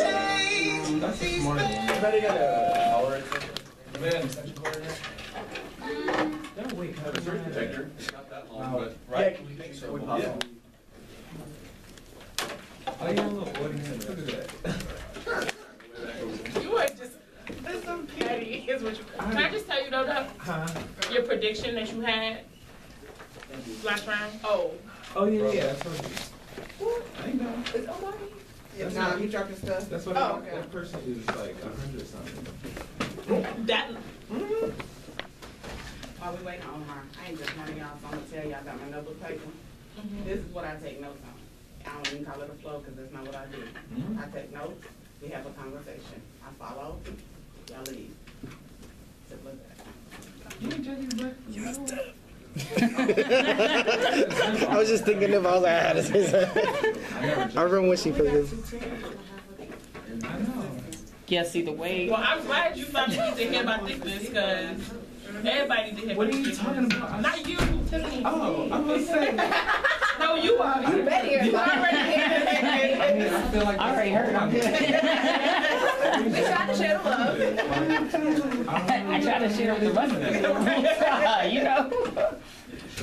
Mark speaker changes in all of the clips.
Speaker 1: That's the smart one. Everybody got a tolerance. Man, such a coordinator. No, wait, kind of a surge protector. It's not that long, but right? Yeah, we think so. Yeah. Oh, you have a little audience. Look at that.
Speaker 2: You are just, that's so petty. Here's what you, can I just tell you though, your prediction that you had last round? Oh.
Speaker 1: Oh, yeah, I told you. I know.
Speaker 2: It's Omari.
Speaker 3: Nah, you dropping stuff.
Speaker 1: That's what
Speaker 3: okay.
Speaker 1: That person is like 100 something.
Speaker 2: That.
Speaker 3: While we waiting on Omar, I ain't just one of y'all, so I'm gonna tell y'all about my notebook paper. This is what I take notes on. I don't even call it a flow because that's not what I do. I take notes, we have a conversation. I follow, y'all leave. Simple as that.
Speaker 1: You ain't judging black.
Speaker 4: You messed up. I was just thinking if I was like, I had to say something. I remember when she put this.
Speaker 1: I know.
Speaker 2: Yeah, see the way. Well, I'm glad you thought you need to hear about thickness because everybody need to hear
Speaker 1: What
Speaker 2: about
Speaker 1: are you
Speaker 2: thickness.
Speaker 1: talking about?
Speaker 2: Not you, Tiffany.
Speaker 1: Oh, I'm gonna say.
Speaker 2: No, you are. You better hear. You already heard.
Speaker 1: I mean, I feel like I already heard.
Speaker 2: We tried to share the love.
Speaker 1: I
Speaker 2: try to share with the rest of them. You know.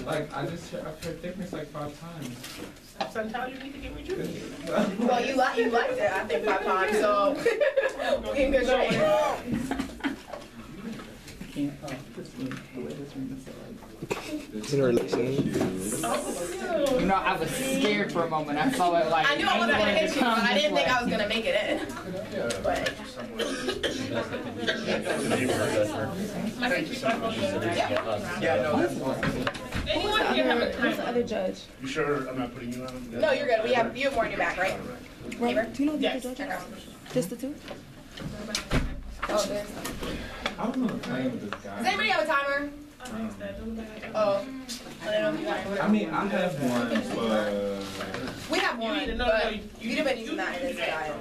Speaker 1: Like I've heard thickness like 5 times.
Speaker 2: Sometimes you need to get rejuvenated.
Speaker 3: Well, you liked it, I think, 5 times, so we in good shape.
Speaker 4: It's in a relationship.
Speaker 5: You know, I was scared for a moment. I saw it like.
Speaker 3: I knew I wasn't gonna hit you, but I didn't think I was gonna make it in. But
Speaker 1: Yeah, no, that's one.
Speaker 2: Anyone here have a timer?
Speaker 6: Other judge.
Speaker 7: You sure I'm not putting you on?
Speaker 3: no, you're good. You have more in your back, right? Neighbor?
Speaker 6: Do you know the
Speaker 2: Yes.
Speaker 6: other judge? Just the two?
Speaker 3: Oh, there's.
Speaker 1: I was on a plane with this guy.
Speaker 3: Does anybody have a timer? Oh, I don't know if you got one.
Speaker 1: I mean, I have one, but
Speaker 3: We have one,
Speaker 2: need to know
Speaker 3: but
Speaker 2: that
Speaker 3: you've been using that in this guy.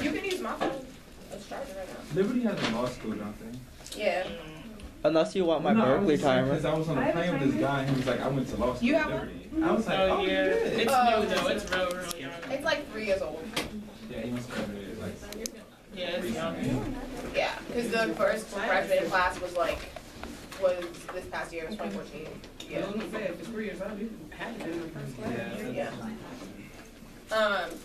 Speaker 3: You can use my phone. Let's charge it right now.
Speaker 1: Liberty has a law school, don't they?
Speaker 3: Yeah.
Speaker 4: Unless you want my
Speaker 1: No,
Speaker 4: Berkeley
Speaker 1: Because
Speaker 4: timer.
Speaker 1: I was on a plane with this guy, and he was like, I went to law school.
Speaker 3: You
Speaker 1: at
Speaker 3: have one?
Speaker 1: Liberty. I was like,
Speaker 2: Oh,
Speaker 1: oh
Speaker 2: yeah.
Speaker 1: yeah.
Speaker 2: It's new though. It's real young.
Speaker 3: It's like 3 years old.
Speaker 1: Yeah, he must have graduated like.
Speaker 2: Yeah, it's young.
Speaker 3: Yeah, because the first graduating class was this past year, it was 2014. Yeah.
Speaker 2: If it's 3 years old, you have to do the first class.
Speaker 3: Yeah.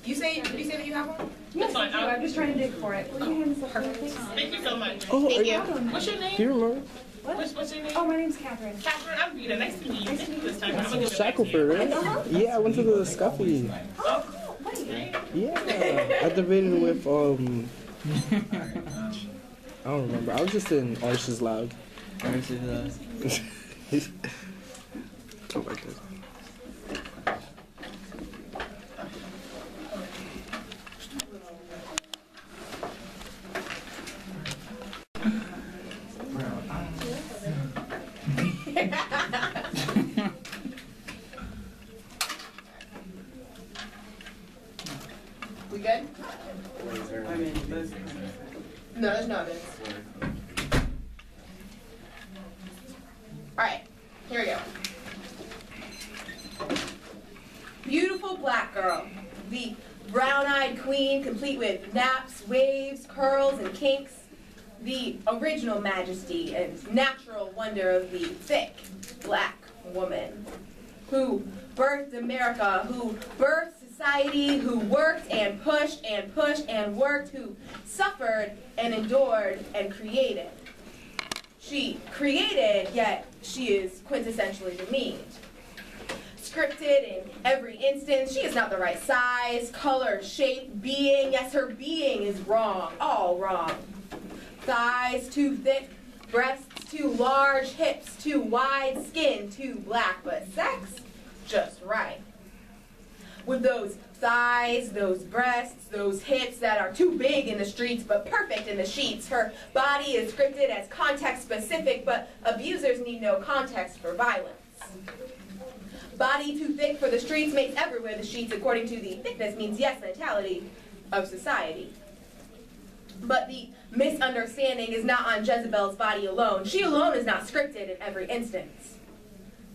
Speaker 3: Did you say that you have one?
Speaker 6: Yes, I do. I'm just trying to dig for it. Will you hand this up, please?
Speaker 2: Thank you so much.
Speaker 4: Oh,
Speaker 3: Thank you.
Speaker 2: What's your
Speaker 4: do
Speaker 2: name?
Speaker 4: you remember?
Speaker 2: What's your name?
Speaker 6: Oh, my name's Catherine.
Speaker 2: Catherine, I'm Vita. Nice to meet you. Thank you this time. I'm gonna give it back to
Speaker 4: Shackleford,
Speaker 2: you.
Speaker 4: right? Yeah, I went to the Scuffy.
Speaker 2: Oh, cool. Wait.
Speaker 4: Yeah, I debated with I don't remember. I was just in Arch's Loud. Arch's Loud. Oh my god.
Speaker 3: We good? No, there's no evidence. Alright, here we go. Beautiful black girl. The brown-eyed queen, complete with naps, waves, curls, and kinks. The original majesty and natural wonder of the thick black woman. Who birthed America, who birthed society, who worked and pushed and pushed and worked, who suffered and endured and created. She created, yet she is quintessentially demeaned. Scripted in every instance, she is not the right size, color, shape, being. Yes, her being is wrong, all wrong. Thighs too thick, breasts too large, hips too wide, skin too black, but sex just right. With those thighs, those breasts, those hips that are too big in the streets but perfect in the sheets. Her body is scripted as context specific, but abusers need no context for violence. Body too thick for the streets makes everywhere the sheets according to the thickness means yes mentality of society. But the misunderstanding is not on Jezebel's body alone. She alone is not scripted in every instance.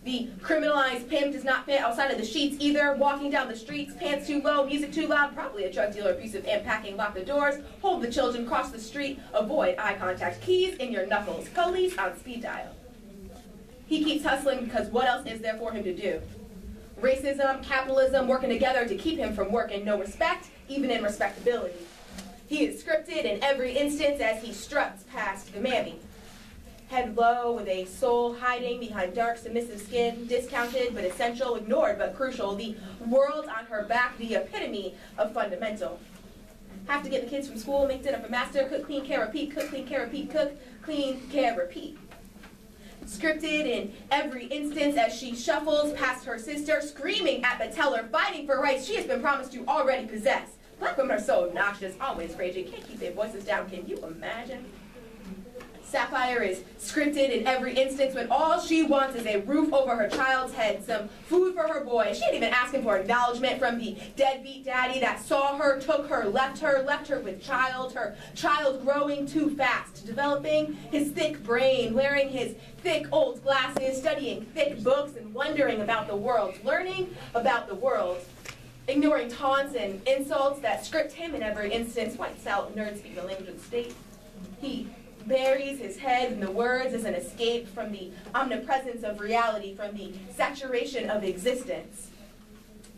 Speaker 3: The criminalized pimp does not fit outside of the sheets either. Walking down the streets, pants too low, music too loud, probably a drug dealer, abusive and packing, lock the doors, hold the children, cross the street, avoid eye contact, keys in your knuckles, police on speed dial. He keeps hustling because what else is there for him to do? Racism, capitalism, working together to keep him from work and no respect, even in respectability. He is scripted in every instance as he struts past the mammy. Head low with a soul hiding behind dark submissive skin, discounted but essential, ignored but crucial, the world on her back, the epitome of fundamental. Have to get the kids from school, make dinner for master, cook, clean, care, repeat, cook, clean, care, repeat, cook, clean, care, repeat. Scripted in every instance as she shuffles past her sister, screaming at the teller, fighting for rights she has been promised to already possess. Black women are so obnoxious, always raging, can't keep their voices down, can you imagine? Sapphire is scripted in every instance when all she wants is a roof over her child's head, some food for her boy. She ain't even asking for acknowledgement from the deadbeat daddy that saw her, took her with child, her child growing too fast, developing his thick brain, wearing his thick old glasses, studying thick books and wondering about the world, learning about the world, ignoring taunts and insults that script him in every instance, whites out, nerds speak the language of the state. He buries his head in the words as an escape from the omnipresence of reality, from the saturation of existence.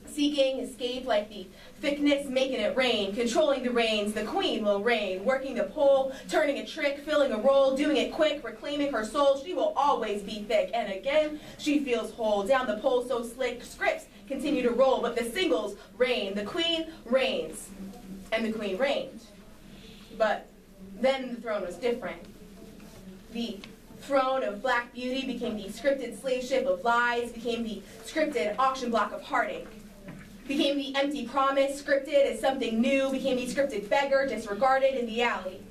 Speaker 3: Seeking escape like the thickness, making it rain, controlling the reins, the queen will reign, working the pole, turning a trick, filling a role, doing it quick, reclaiming her soul. She will always be thick, and again she feels whole. Down the pole so slick, scripts continue to roll, but the singles reign. The queen reigns, and the queen reigned. But then the throne was different. The throne of black beauty became the scripted slave ship of lies, became the scripted auction block of heartache, became the empty promise, scripted as something new, became the scripted beggar, disregarded in the alley,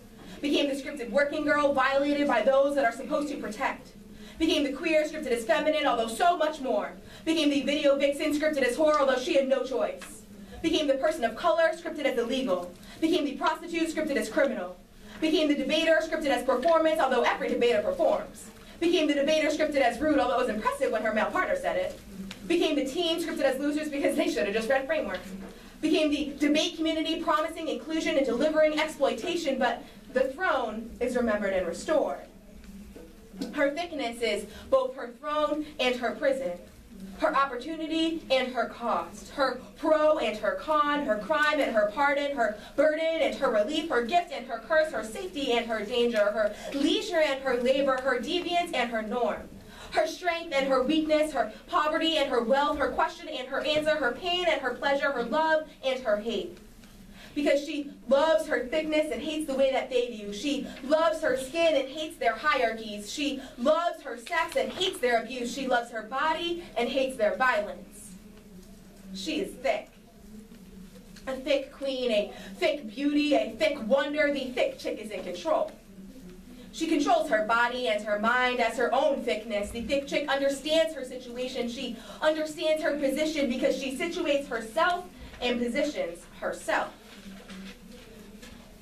Speaker 3: became the scripted working girl, violated by those that are supposed to protect, became the queer, scripted as feminine, although so much more, became the video vixen, scripted as whore, although she had no choice, became the person of color, scripted as illegal, became the prostitute, scripted as criminal, became the debater, scripted as performance, although every debater performs. Became the debater, scripted as rude, although it was impressive when her male partner said it. Became the team, scripted as losers because they should have just read framework. Became the debate community, promising inclusion and delivering exploitation, but the throne is remembered and restored. Her thickness is both her throne and her prison. Her opportunity and her cost, her pro and her con, her crime and her pardon, her burden and her relief, her gift and her curse, her safety and her danger, her leisure and her labor, her deviance and her norm, her strength and her weakness, her poverty and her wealth, her question and her answer, her pain and her pleasure, her love and her hate. Because she loves her thickness and hates the way that they do. She loves her skin and hates their hierarchies. She loves her sex and hates their abuse. She loves her body and hates their violence. She is thick. A thick queen, a thick beauty, a thick wonder. The thick chick is in control. She controls her body and her mind as her own thickness. The thick chick understands her situation. She understands her position because she situates herself and positions herself.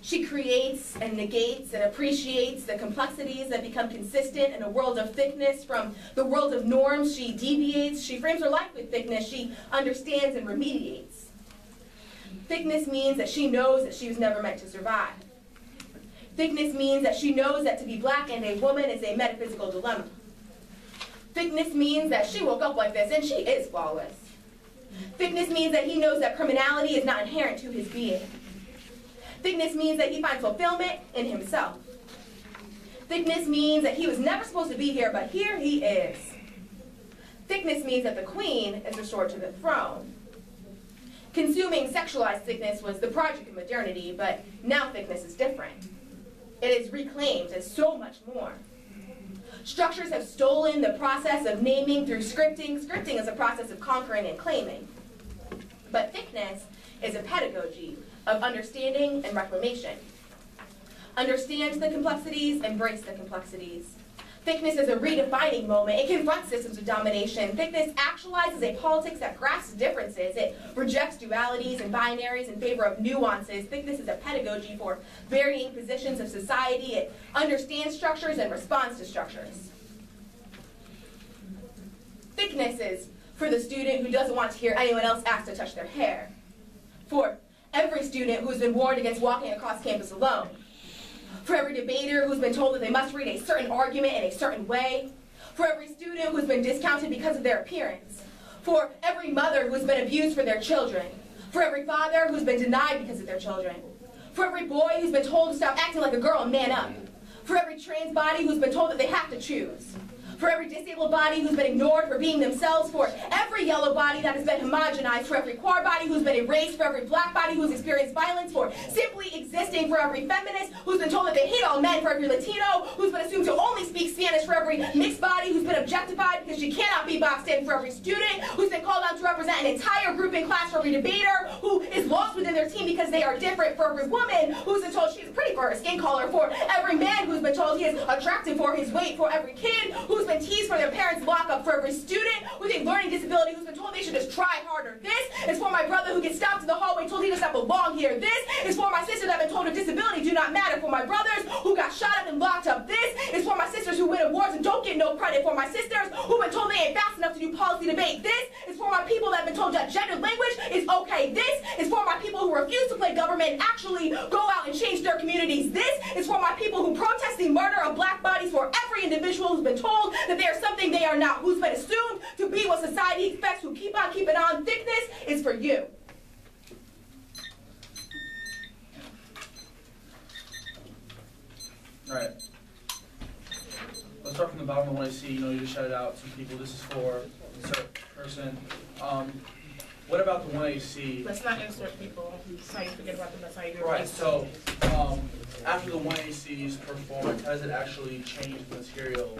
Speaker 3: She creates and negates and appreciates the complexities that become consistent in a world of thickness. From the world of norms, she deviates. She frames her life with thickness. She understands and remediates. Thickness means that she knows that she was never meant to survive. Thickness means that she knows that to be black and a woman is a metaphysical dilemma. Thickness means that she woke up like this and she is flawless. Thickness means that he knows that criminality is not inherent to his being. Thickness means that he finds fulfillment in himself. Thickness means that he was never supposed to be here, but here he is. Thickness means that the queen is restored to the throne. Consuming sexualized thickness was the project of modernity, but now thickness is different. It is reclaimed as so much more. Structures have stolen the process of naming through scripting. Scripting is a process of conquering and claiming. But thickness is a pedagogy of understanding and reclamation. Understand the complexities, embrace the complexities. Thickness is a redefining moment. It confronts systems of domination. Thickness actualizes a politics that grasps differences. It rejects dualities and binaries in favor of nuances. Thickness is a pedagogy for varying positions of society. It understands structures and responds to structures. thickness is for the student who doesn't want to hear anyone else ask to touch their hair. For every student who's been warned against walking across campus alone. For every debater who's been told that they must read a certain argument in a certain way. For every student who's been discounted because of their appearance. For every mother who's been abused for their children. For every father who's been denied because of their children. For every boy who's been told to stop acting like a girl and man up. For every trans body who's been told that they have to choose. For every disabled body who's been ignored for being themselves, for every yellow body that has been homogenized, for every queer body who's been erased, for every black body who's experienced violence, for simply existing, for every feminist who's been told that they hate all men, for every Latino who's been assumed to only speak Spanish, for every mixed body who's been objectified because she cannot be boxed in, for every student who's been called out to represent an entire group in class, for every debater who is lost within their team because they are different, for every woman who's been told she's pretty for her skin color, for every man who's been told he is attractive for his weight, for every kid who's been teased for their parents' lockup, for every student with a learning disability who's been told they should just try harder. This is for my brother who gets stopped in the hallway told he does not belong here. This is for my sister that have been told her disability do not matter. For my brothers who got shot up and locked up. This is for my sisters who win awards and don't get no credit. For my sisters who've been told they ain't fast enough to do policy debate. This is for my people that have been told that gendered language is okay. This is for my people who refuse to play government and actually go out and change their communities. This is for my people who protest the murder of black bodies. For every individual who's been told that they are something they are not, who's been assumed to be what society expects, who keep on keeping on. Thickness is for you.
Speaker 1: All right. Let's start from the bottom. I want to see, you just shouted out some people. This is for a certain person. What about the 1AC?
Speaker 2: Let's not insert people. That's how you forget about them. That's how you do it.
Speaker 1: Right, so after the 1AC's performance, how does it actually change the material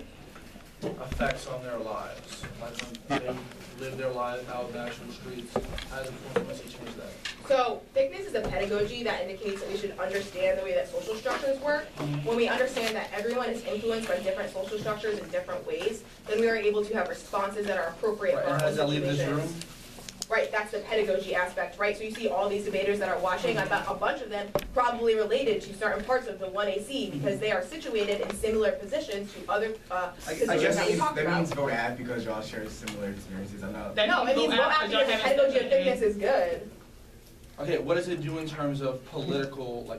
Speaker 1: effects on their lives? Like when they live their lives out in the actual streets, how does the 1AC change that?
Speaker 3: So thickness is a pedagogy that indicates that we should understand the way that social structures work. When we understand that everyone is influenced by different social structures in different ways, then we are able to have responses that are appropriate for our
Speaker 1: own situations. And how does that leave this room?
Speaker 3: Right, that's the pedagogy aspect, right? So you see all these debaters that are watching, I bet a bunch of them probably related to certain parts of the 1AC because they are situated in similar positions to other positions
Speaker 7: I guess
Speaker 3: that we talked
Speaker 7: that
Speaker 3: about.
Speaker 7: means vote ad because y'all share similar experiences. I'm not.
Speaker 3: No, it means vote ad because the pedagogy of thickness is good.
Speaker 1: Okay, what does it do in terms of political,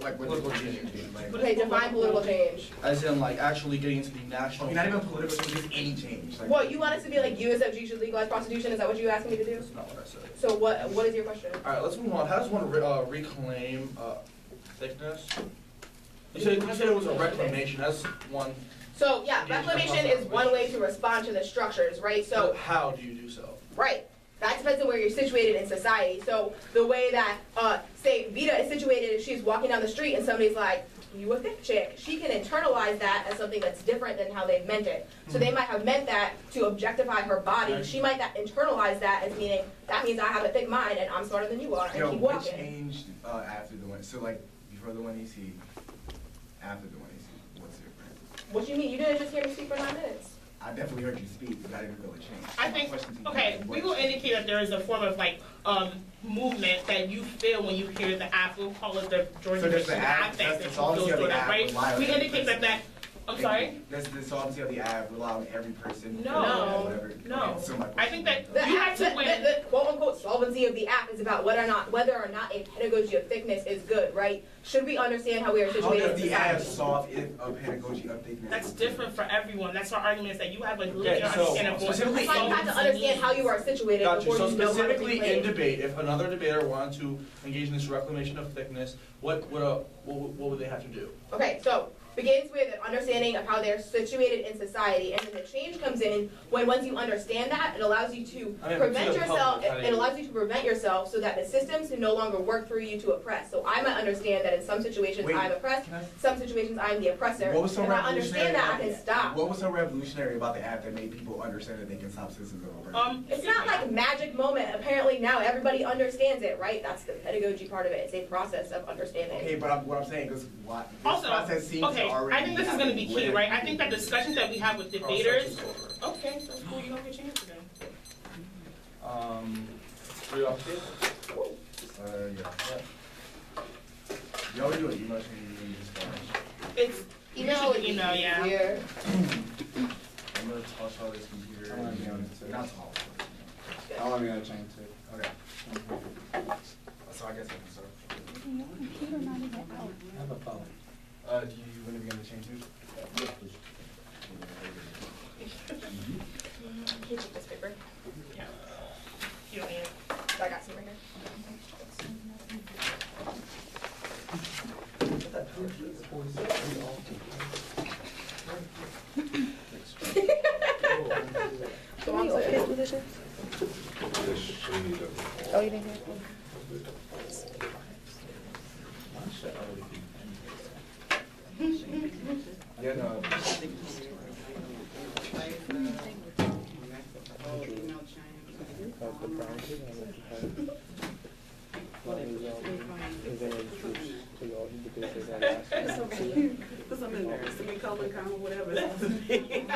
Speaker 1: political change?
Speaker 3: Okay, define political change.
Speaker 1: As in, actually getting into the national.
Speaker 7: Not even political change, just any change.
Speaker 3: What, you want us to be like USC should legalize prostitution? Is that what you asking me to do?
Speaker 1: That's not what I said.
Speaker 3: So what is your question?
Speaker 1: All right, let's move on. How does one reclaim thickness? You said it was a reclamation. That's one.
Speaker 3: So yeah, reclamation is one way to respond to the structures, right? So
Speaker 1: how do you do so?
Speaker 3: Right. That depends on where you're situated in society. So the way that, say, Vita is situated, if she's walking down the street and somebody's like, you a thick chick, she can internalize that as something that's different than how they've meant it. So they might have meant that to objectify her body. She might internalize that as meaning, that means I have a thick mind and I'm smarter than you are, and keep walking.
Speaker 7: What changed after the one? So before the 1AC, after the 1AC, what's different?
Speaker 3: What do you mean? You didn't just hear me speak for 9 minutes.
Speaker 7: I definitely heard you speak, but I didn't feel a change.
Speaker 2: I think, okay, we will indicate that there is a form of movement that you feel when you hear the app. We'll call it the Georgia affect that you feel through that, right? We indicate that, I'm sorry?
Speaker 7: Does the solvency of the app rely on every person?
Speaker 2: No.
Speaker 7: Okay, so
Speaker 2: I think that
Speaker 3: you have to win. The quote-unquote solvency of the app is about whether or not a pedagogy of thickness is good, right? Should we understand how we are situated in society?
Speaker 7: How does the app solve if a pedagogy of thickness?
Speaker 2: That's different for everyone. That's our argument is that you have a legit understanding of what
Speaker 3: you have to understand how you are situated before
Speaker 1: So
Speaker 3: you know how to
Speaker 1: specifically in debate, if another debater wanted to engage in this reclamation of thickness, what would they have to do?
Speaker 3: Okay, so begins with an understanding of how they're situated in society, and then the change comes in when once you understand that, it allows you to prevent yourself. It allows you to prevent yourself so that the systems can no longer work for you to oppress. So I might understand that in some situations I'm oppressed, some situations I'm the oppressor. If I understand that, I can stop.
Speaker 7: What was so revolutionary about the app that made people understand that they can stop systems of oppression?
Speaker 3: It's not like a magic moment. Apparently now everybody understands it, right? That's the pedagogy part of it. It's a process of understanding.
Speaker 7: Okay, but what I'm saying is, this process seems
Speaker 2: to already. I think this is going to be key, right? I think that discussions that we have with debaters. Okay, that's cool. You don't get changed today.
Speaker 1: Three off the
Speaker 7: yeah. Y'all do it. Email change.
Speaker 3: It's email,
Speaker 2: yeah.
Speaker 7: tall this computer.
Speaker 8: I want to be on it too.
Speaker 7: Not tall.
Speaker 8: I want to be on a chain too.
Speaker 7: Okay. So I guess I can start.
Speaker 4: I have a phone.
Speaker 7: Do you want to be on the chain too?
Speaker 2: Can you take this paper? Yeah. You don't need it. I got some right here.
Speaker 6: Can we open his positions? Oh, you didn't hear?
Speaker 7: Yeah, no.
Speaker 9: Because I'm embarrassed to be common, whatever. That's me.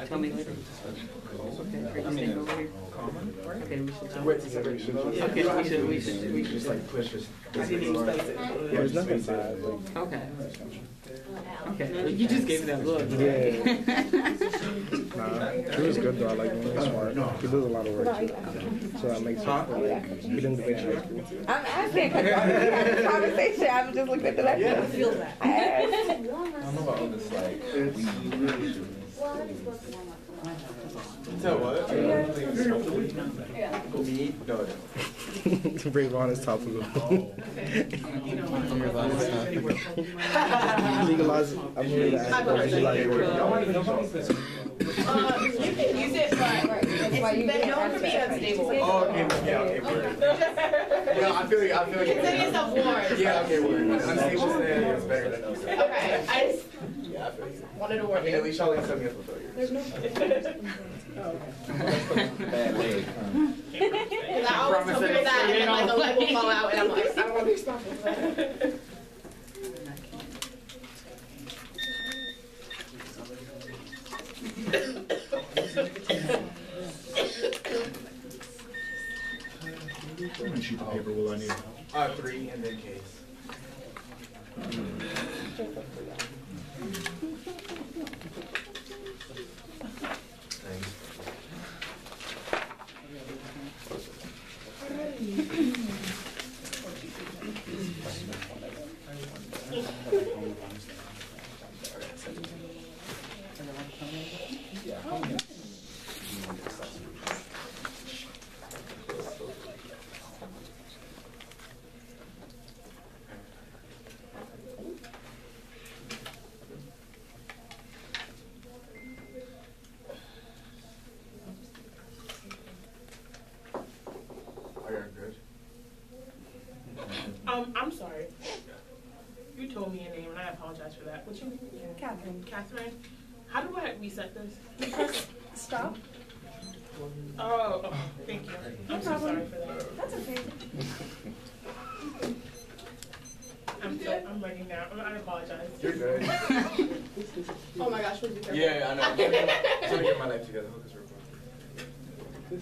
Speaker 5: Tell me later. Okay, just stay over here. Okay, we should. Okay, we should
Speaker 7: Just like push this.
Speaker 9: I didn't even place it.
Speaker 4: There's nothing bad.
Speaker 5: Okay. Okay, you just gave me that look.
Speaker 4: Nah, he was good though. I like him. He's smart. He does a lot of work. So that makes sense. He didn't do high school.
Speaker 6: I'm asking because y'all didn't have this conversation. I just looked at the lecture.
Speaker 7: Yeah.
Speaker 9: I feel that.
Speaker 6: I asked.
Speaker 7: I don't know about all this, like, so what? Me? No.
Speaker 4: Brave on is topical. Legalize it. I'm here to ask for legalize it.
Speaker 3: You can use it, but it's been known to be unstable.
Speaker 7: Oh, okay, yeah, okay, word. Yeah, I feel like
Speaker 3: Consider yourself warned.
Speaker 7: yeah, okay, word. Unstable scenario is better than you.
Speaker 3: Okay, I just
Speaker 7: Yeah, I feel you.
Speaker 3: wanted to
Speaker 7: I
Speaker 3: warn
Speaker 7: mean,
Speaker 3: you.
Speaker 7: at least y'all ain't set me up for failure.
Speaker 3: There's no.
Speaker 8: Bad leg.
Speaker 3: Because I always tell people that, and then like the leg will fall out, and I'm like, I don't want to be responsible for that.
Speaker 10: How many sheets of paper will I need?
Speaker 7: 3 and then case. Thanks.
Speaker 2: I'm sorry. You told me your name, and I apologize for that. What's your name?
Speaker 6: Catherine.
Speaker 2: Catherine. How do I reset this?
Speaker 6: Press stop.
Speaker 2: Oh, thank you. I'm so sorry for that.
Speaker 6: That's okay.
Speaker 2: I'm ready now. I apologize.
Speaker 7: You're good.
Speaker 3: Oh my gosh, would you be careful?
Speaker 7: Yeah, I know. I'm trying to get my life together. Hook us real quick.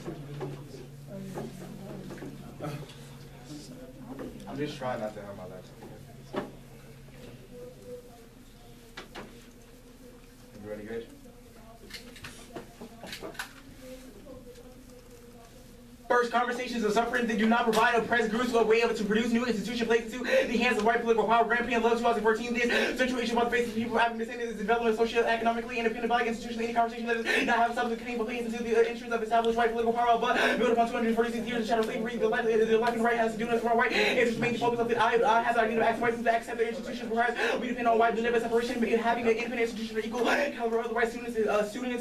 Speaker 7: I'm just trying not to have my life together. Everybody good? First, conversations of suffering that do not provide oppressed groups a way to produce new institution placed into the hands of white political power. Grand Prix in Love 2014, this situation about the faces of people having descended is development socio-economically independent black institutions. Any conversation that does not have substance capable placed into the interests of established white political power, but built upon 246 years of shadow slavery, the life and right has to do with white interest main focus of the I have the idea of acts white to accept their institutions requires we depend on white deliberate separation, but having an independent institution for equal caliber of the right students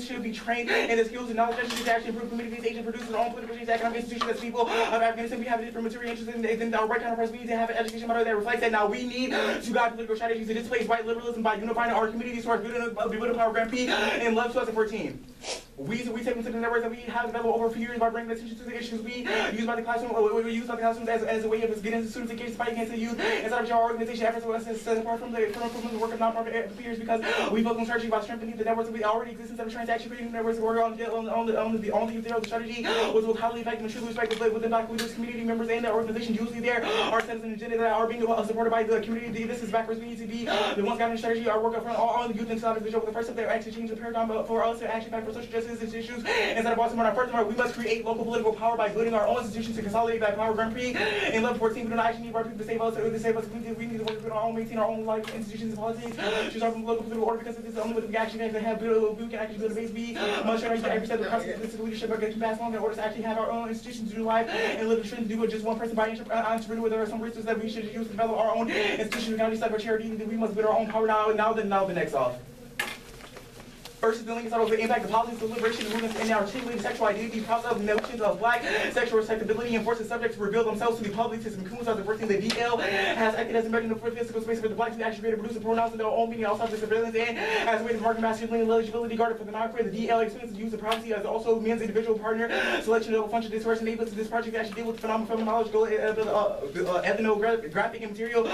Speaker 7: should be trained in the skills and knowledge necessary to actually improve communities, agents, produce their own political change, economic institutions as people of African descent. We have different material interests in our right counterparts. We need to have an education model that reflects that. Now we need to guide political strategies to displace white liberalism by unifying our communities to our good and beautiful power. Grand Prix in Love 2014. We take into the networks that we have developed over a few years by bringing attention to the issues we use by the classroom, as a way of getting students engaged to fight against the youth. Instead of our organization efforts apart from the work of nonprofit peers, because we focus on strategy by strengthening the networks that we already exist instead of trying to actually create new networks. Work on the youth there. The strategy was highly effective and truly respected within Black leaders, community members, and the organization. Usually there are sets and agenda that are being supported by the community. This is backwards. We need to be the ones guiding strategy. Our work up front, all the youth inside of the job. The first step there actually change the paradigm for us to actually fight for social justice issues. Instead of Baltimore, our first part, we must create local political power by building our own institutions to consolidate that power. Grand Prix in level 14, we don't actually need our people to save us. We need to work with our own, maintain our own life, institutions, and politics. Choose our local political order because this is the only way that we actually can have we can actually build a base. We must show every step of the process. This leadership can pass along in order to actually have our own institutions to do life and live the truth. Do it just one person by entrepreneur. There are some resources that we should use to develop our own institutions. We cannot just like our charity. We must build our own power now the next off. First is the link of the impact of politics, deliberation, movements, and articulating sexual identity, process of notions of Black sexual respectability, and forces subjects to reveal themselves to the public. System Coons as the first thing the DL has acted as a measure for physical space for the Blacks to actually create and produce and pronounce their own meaning outside of surveillance, and as a way to mark masculinity and eligibility guarded for the non-queer. The DL experience the use of privacy as also means individual partner selection of function dispersion enables to this project to actually deal with phenomenological, ethnographic, and material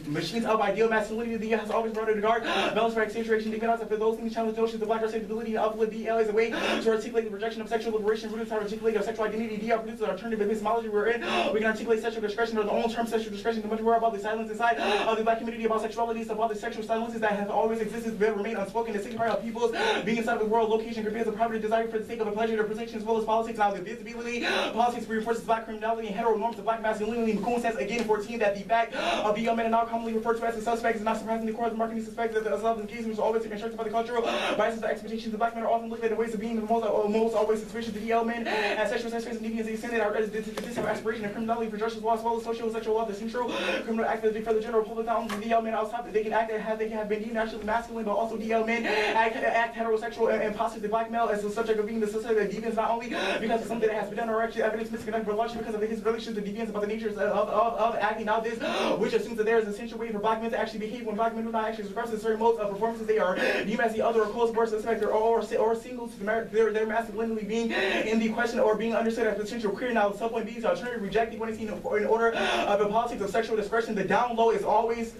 Speaker 7: machines of ideal masculinity. The DL has always brought it to guard balance for accentuation, even outside for those things challenge notions of Black acceptability and uplift. DL is a way to articulate the projection of sexual liberation rooted to articulate of sexual identity. DL produces an alternative epistemology wherein we can articulate sexual discretion or the own term sexual discretion to much more about the silence inside of the Black community about sexuality, about the sexual silences that have always existed but remain unspoken. The signify of people's being inside of the world, location compares a private desire for the sake of a pleasure, their protection as well as politics. Now the visibility politics reinforces Black criminality and hetero norms of Black masculinity. McCoon says again 14 that the fact of the young men are now commonly referred to as the suspects is not surprisingly core of the marketing suspects that the self-engagement was always constructed by the cultural biases and expectations. The Black men are often looked at the ways of being the most always suspicious. The DL men as sexual sex and deviance extended our this aspiration of criminality for justice law as well as social sexual law. The central criminal activity for the general public. Not only the DL men outside they can act they have been deemed naturally masculine, but also DL men act heterosexual and possibly the Black male as the subject of being the subject of deviance, not only because of something that has been done or actually evidence misconduct, but largely because of his relationship to deviance about the nature of acting. Now this, which assumes that there is an essential way for Black men to actually behave when Black men do not actually express in certain modes of performances they are deemed as the other or close or suspect or single to their masculinity being in the question or being understood as potential queer. Now the subpoint B is alternative rejecting when it's in order of the politics of sexual discretion. The down low is always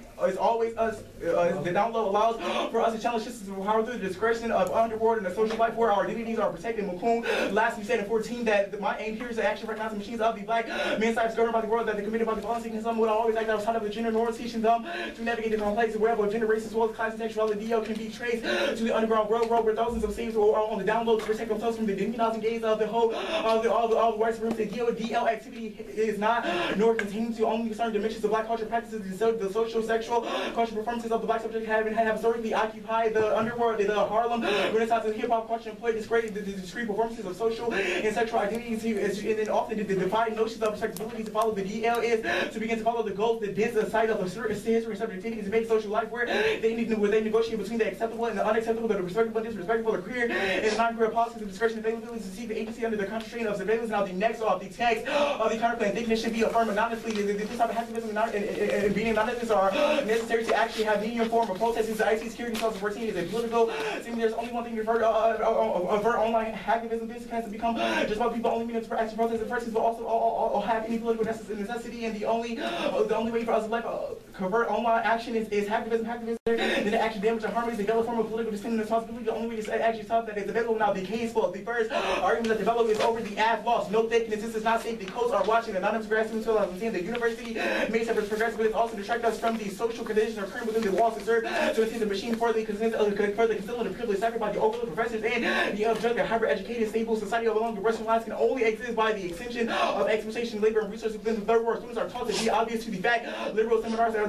Speaker 7: us. The down low allows for us to challenge systems of power through the discretion of underworld and the social life where our identities are protected. McCoon lastly said in 14 that my aim here is to actually recognize the machines of the Black men's lives governed by the world that they committed by the policy and some would always act outside of the gender norms, teaching them to navigate the complex web of gender, race, as well as class and sexuality. DL can be traced to the underground railroad where thousands of slaves are on the down low to protect themselves from the demonizing gaze of the whole all the white supremacy. DL activity is not nor continuing to only certain dimensions of Black culture practices. The social sexual cultural performances of the Black subject have historically occupied the underworld, the Harlem Renaissance and hip hop culture employed the discrete performances of social and sexual identities, and then often the defining notions of respectability to follow. The DL is to begin to follow the goals, the dense side of the history and subjectivity to make social life where they negotiate between the acceptable and the unacceptable, the respectable and disrespectful, the queer and non-queer policies of discretion and availability to see the agency under the constraint of surveillance. Now the next of the text of the counterclaim thinking should be affirmed anonymously. This type of activism and being anonymous are necessary to actually have medium form of protest. The IT security 2014 is a political. There's only one thing you've heard avert online activism. This has to become just about people only meaning to actually protest the persons, but also have any political necessity. And the only way for us to convert online action is activism. Then to actually damage the harmony is a valid form of political dissent and responsibility. The only way to actually solve that is available. Now the case for the first argument that developed is over the ad loss. No thickness. This is not safe. The codes are watching anonymous grassroots 2010. The university may separate progressive, but it's also distract us from the social conditions occurring within the walls to serve to assist the machine for the concealing the privilege suffered by the overlooked professors and the objective hybrid educated stable society along the Western lines can only exist by the extension of exploitation, labor, and research within the third world. Students are taught to be obvious to the fact liberal seminars are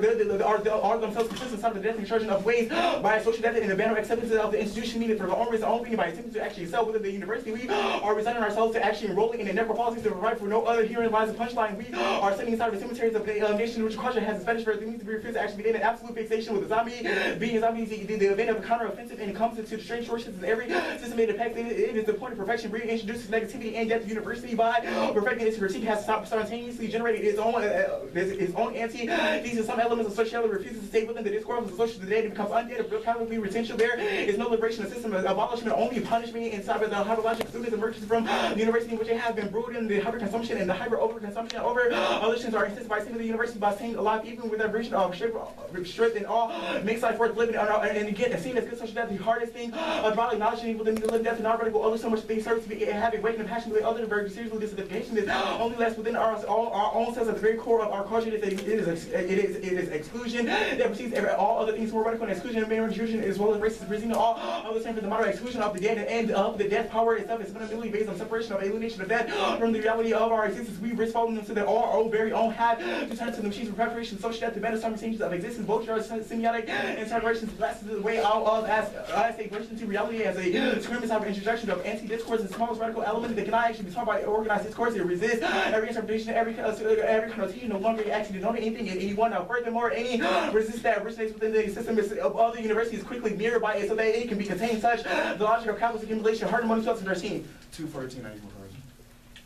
Speaker 7: themselves consistent of the death and destruction of ways by social death and the banner acceptance of the institution needed for the own reason, own opinion by attempting to actually excel within the university. We are resigning ourselves to actually enrolling in a network policy to provide for no other herein lies the punchline. We are setting aside the cemeteries of the nation which culture has a fetish for. It needs to be refused to actually be in an absolute fixation with the zombie being zombies, the event of a counter-offensive, and it comes into the strange sources in every systematic effect. It is the point of perfection. Being introduces negativity and death to university by perfecting its critique has spontaneously generated its own anti-thesis. Some elements of sociality refuses to stay within the discourse of the social today. It becomes undead, publicly retention there. is no liberation of system, abolishment, only punishment inside of the hydrologic students emerging from the university, which they have been brewed in the hyper-consumption and the hyper-overconsumption over abolitions are insisted by saving the university by staying alive even with that version of strict and all makes life worth living. And again, seen as good social death, the hardest thing about acknowledging people that need to live death and not radical other so much they serve to be having awakened and passion with other very seriously dissatisfaction is only less within our own selves at the very core of our culture. It is exclusion that precedes all other things more radical and exclusion and intrusion as well as racist reason all other same for the moderate exclusion of the dead and of the death power itself is fundamentally based on separation of alienation of death from the reality of our existence. We risk falling into that our very own have to turn to the machines of preparation of social death to better simultaneous of existence. Both are semiotic and separations blast the way out of as a version to reality as a screaming of introduction of anti-discourse and smallest radical element that cannot actually be taught by organized discourse. It resists every interpretation, every connotation, no longer actually denoting anything and anyone. Now, furthermore, any resistance that originates within the system of other universities is quickly mirrored by it so that it can be contained. Such the logic of capitalist accumulation, hard money 2013.
Speaker 10: 214.94.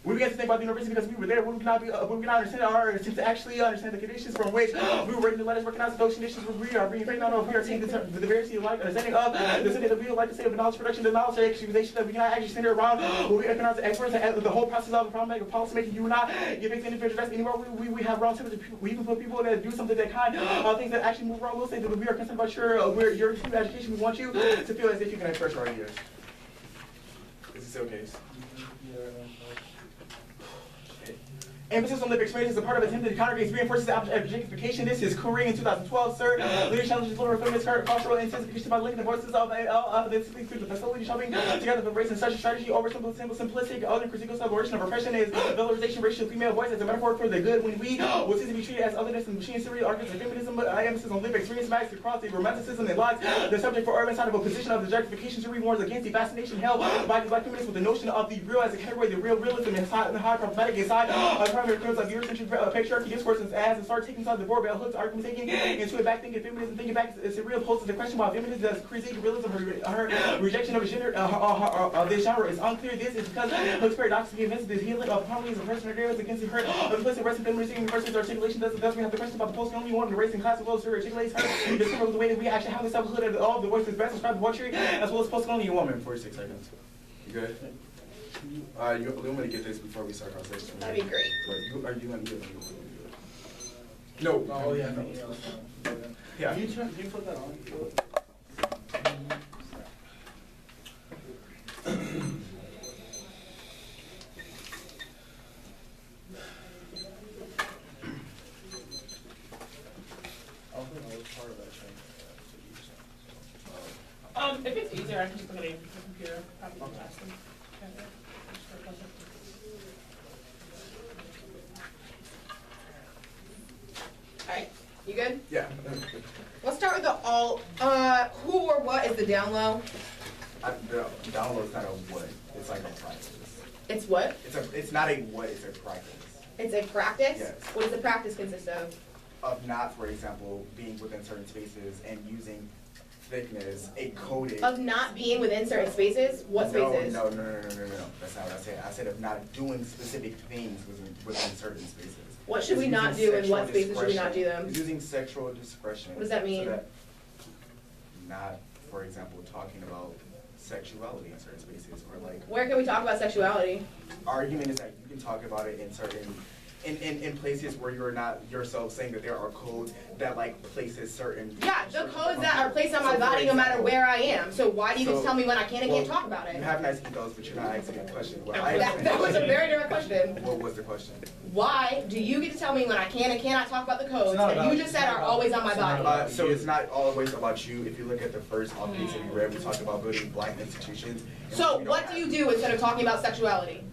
Speaker 7: We began to think about the university because we were there. We would not understand our attempt to actually understand the conditions from which we were writing the letters, recognize those conditions where we are being framed out of. We are taking the diversity of life, understanding of the city that we would like to say of knowledge production, the knowledge actualization that we cannot actually center around where we economic experts and the whole process of the problematic policy making. You will not give any individual address anywhere. We have wrong temperature. We even put people that do something that kind of things that actually move around. We'll say that we are concerned about your education. We want you to feel as if you can express your ideas. Is this okay? Emphasis on lived experience is a part of attempting to counter reinforces objectification. This is Korean in 2012, sir. Leader challenges literal feminist cultural intensification by linking the voices of the facility shopping together for race and such a strategy over simplistic, other critical subversion of oppression is valorization racial female voice as a metaphor for the good when we will seem to be treated as otherness and machine theory arguments of feminism, emphasis on lived experience max across the romanticism and lies the subject for urban side of a position of the objectification theory warns against the fascination held by the black feminists with the notion of the real as a category, the real realism and high problematic inside primary crimes of Eurocentric patriarchy discourses as and start taking inside the board bell hooks argument taking into it back thinking feminism thinking back it's a real poses the question about feminism as critique realism her rejection of a gender of this genre is unclear. This is because Hook's paradoxically convinces the healing of harmonies of person areas against her implicit rest in feminism versus articulation thus we have the question about the post-colonial woman the race and class as well as her articulates her discover the way that we actually have the selfhood of all the voice is best described the watchery as well as post-colonial woman. 46 seconds. You good? You want me to get this before we start our session?
Speaker 3: That'd be great.
Speaker 7: Are you going to do it? No.
Speaker 1: Oh, yeah.
Speaker 7: Yeah.
Speaker 1: Can you put that on?
Speaker 2: If it's easier, I can just put it in the computer. Probably last one.
Speaker 3: Alright, you good?
Speaker 7: Yeah.
Speaker 3: Let's start with the all. Who or what is the down low?
Speaker 7: The download's not a what. It's like a practice.
Speaker 3: It's what?
Speaker 7: It's not a what. It's a practice.
Speaker 3: It's a practice?
Speaker 7: Yes.
Speaker 3: What does the practice consist of?
Speaker 7: Of not, for example, being within certain spaces and using thickness, a coded.
Speaker 3: Of not being within certain spaces? What spaces?
Speaker 7: No. That's not what I said. I said of not doing specific things within certain spaces.
Speaker 3: What should we not do and what spaces should we not do them?
Speaker 7: Using sexual discretion.
Speaker 3: What does that mean?
Speaker 7: So that not, for example, talking about sexuality in certain spaces or like.
Speaker 3: Where can we talk about sexuality?
Speaker 7: Argument is that you can talk about it in certain. In places where you're not yourself saying that there are codes that like places certain.
Speaker 3: Yeah, the codes that are placed on my body no matter where I am. So why do you get to tell me when I can and can't talk about it?
Speaker 7: You have nice egos, but you're not asking a question.
Speaker 3: That was a very direct question.
Speaker 7: What was the question?
Speaker 3: Why do you get to tell me when I can and cannot talk about the codes that you just said are always on my body?
Speaker 7: So it's not always about you. If you look at the first piece that we read, we talked about building black institutions.
Speaker 3: So what do you do instead of talking about sexuality?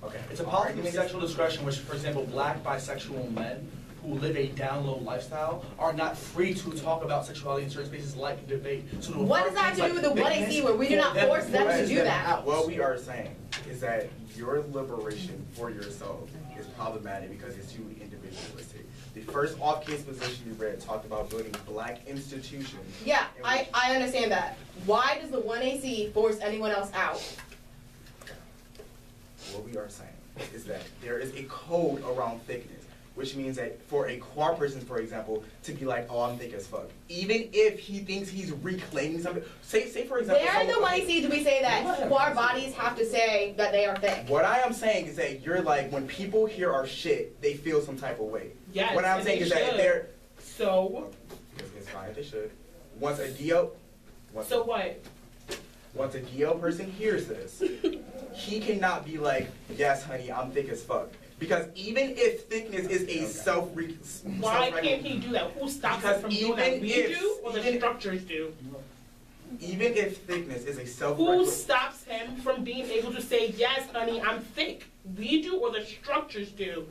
Speaker 7: Okay.
Speaker 1: It's a policy of sexual discretion, which, for example, black bisexual men who live a down low lifestyle are not free to talk about sexuality in certain spaces like debate. So
Speaker 3: what does that have to do with the 1AC where we do not force them to do that?
Speaker 7: What we are saying is that your liberation for yourself is problematic because it's too individualistic. The first off-case position you read talked about building black institutions.
Speaker 3: Yeah, I understand that. Why does the 1AC force anyone else out?
Speaker 7: What we are saying is that there is a code around thickness. which means that for a queer person, for example, to be like, oh, I'm thick as fuck. Even if he thinks he's reclaiming something, say for example.
Speaker 3: Where in the YC do we say that queer bodies have to say that they are thick?
Speaker 7: What I am saying is that you're like, when people hear our shit, they feel some type of way.
Speaker 2: Yes,
Speaker 7: what I'm saying is that they're.
Speaker 2: So?
Speaker 7: It's fine, they should. Once a DO.
Speaker 2: So what?
Speaker 7: Once a DO person hears this, he cannot be like, yes, honey, I'm thick as fuck. Because even if thickness is a
Speaker 2: why can't he do that? Who stops us from doing that? We do, or the structures do?
Speaker 7: Even if thickness is a
Speaker 2: Who stops him from being able to say, yes, honey, I'm thick? We do, or the structures do?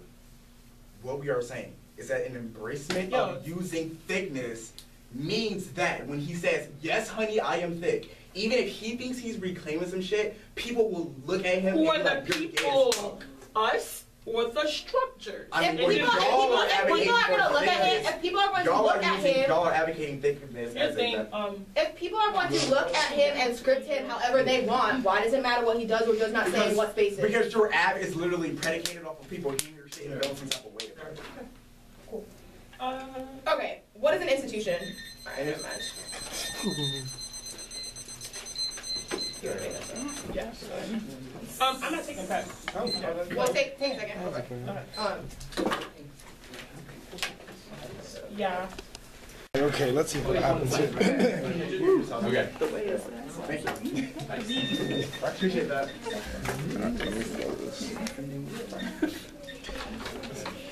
Speaker 7: What we are saying is that an embracement of using thickness means that when he says, yes, honey, I am thick, even if he thinks he's reclaiming some shit, people will look at him
Speaker 2: Who
Speaker 7: and
Speaker 2: are
Speaker 7: be
Speaker 2: the
Speaker 7: like,
Speaker 2: people? Us? Or the structures.
Speaker 7: If
Speaker 3: people are going to look at him, if people are going to look at him,
Speaker 7: y'all are advocating thickness.
Speaker 3: If people are going to look at him and script him however they want, why does it matter what he does or does not say in what spaces?
Speaker 7: Because your ad is literally predicated off of people hearing your shit and going some type of way.
Speaker 3: Cool. Okay, what is an institution? Alright, never mind.
Speaker 2: Yes. I'm not taking prep.
Speaker 3: Well, take a second.
Speaker 2: Yeah.
Speaker 4: Okay, let's see what happens here.
Speaker 7: Okay. Thank you. I appreciate that.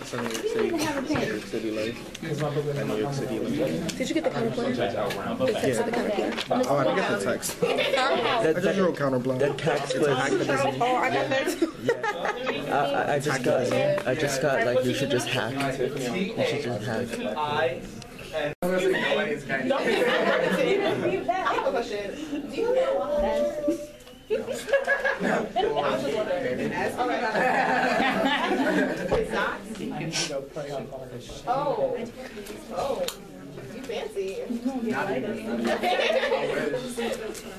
Speaker 4: It's a New York City life. New York City life.
Speaker 6: Did you get the counterplan? The text of the counterplan?
Speaker 4: Oh, I didn't get the text. I just wrote counterplan.
Speaker 5: The text was.
Speaker 6: Oh, I got that.
Speaker 5: I just got like, you should just hack. You should just hack.
Speaker 3: I have a question. Do you know what that is? Oh, you fancy.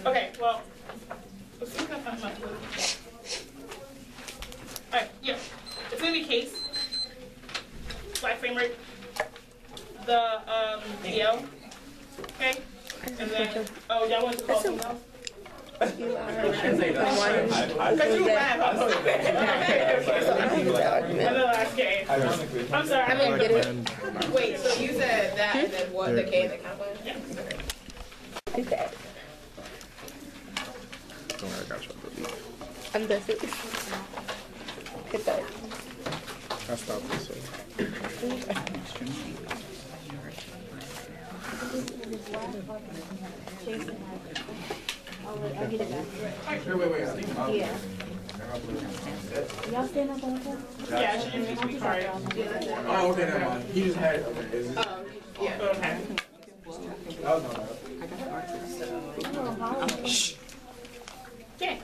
Speaker 2: Okay, well, let's see if I can find my food. Alright, yeah. It's gonna be case, black framework, the DL, okay? And then, oh, y'all want to call something else? Because you laugh. And the last game. I'm sorry.
Speaker 6: I didn't get it.
Speaker 3: Wait, so you said that and then what? The K and the counterplan?
Speaker 2: Yeah.
Speaker 6: Okay.
Speaker 4: Don't worry, I got you.
Speaker 6: I'm done. Hit that.
Speaker 4: I stopped this.
Speaker 11: I'll get it back.
Speaker 7: Wait.
Speaker 11: Yeah. Y'all stand up on the floor?
Speaker 2: Yeah, she just needs to be quiet.
Speaker 7: Oh, okay, never mind. He just had it.
Speaker 2: Yeah. Okay.
Speaker 7: That was not bad.
Speaker 2: Shh. Yeah.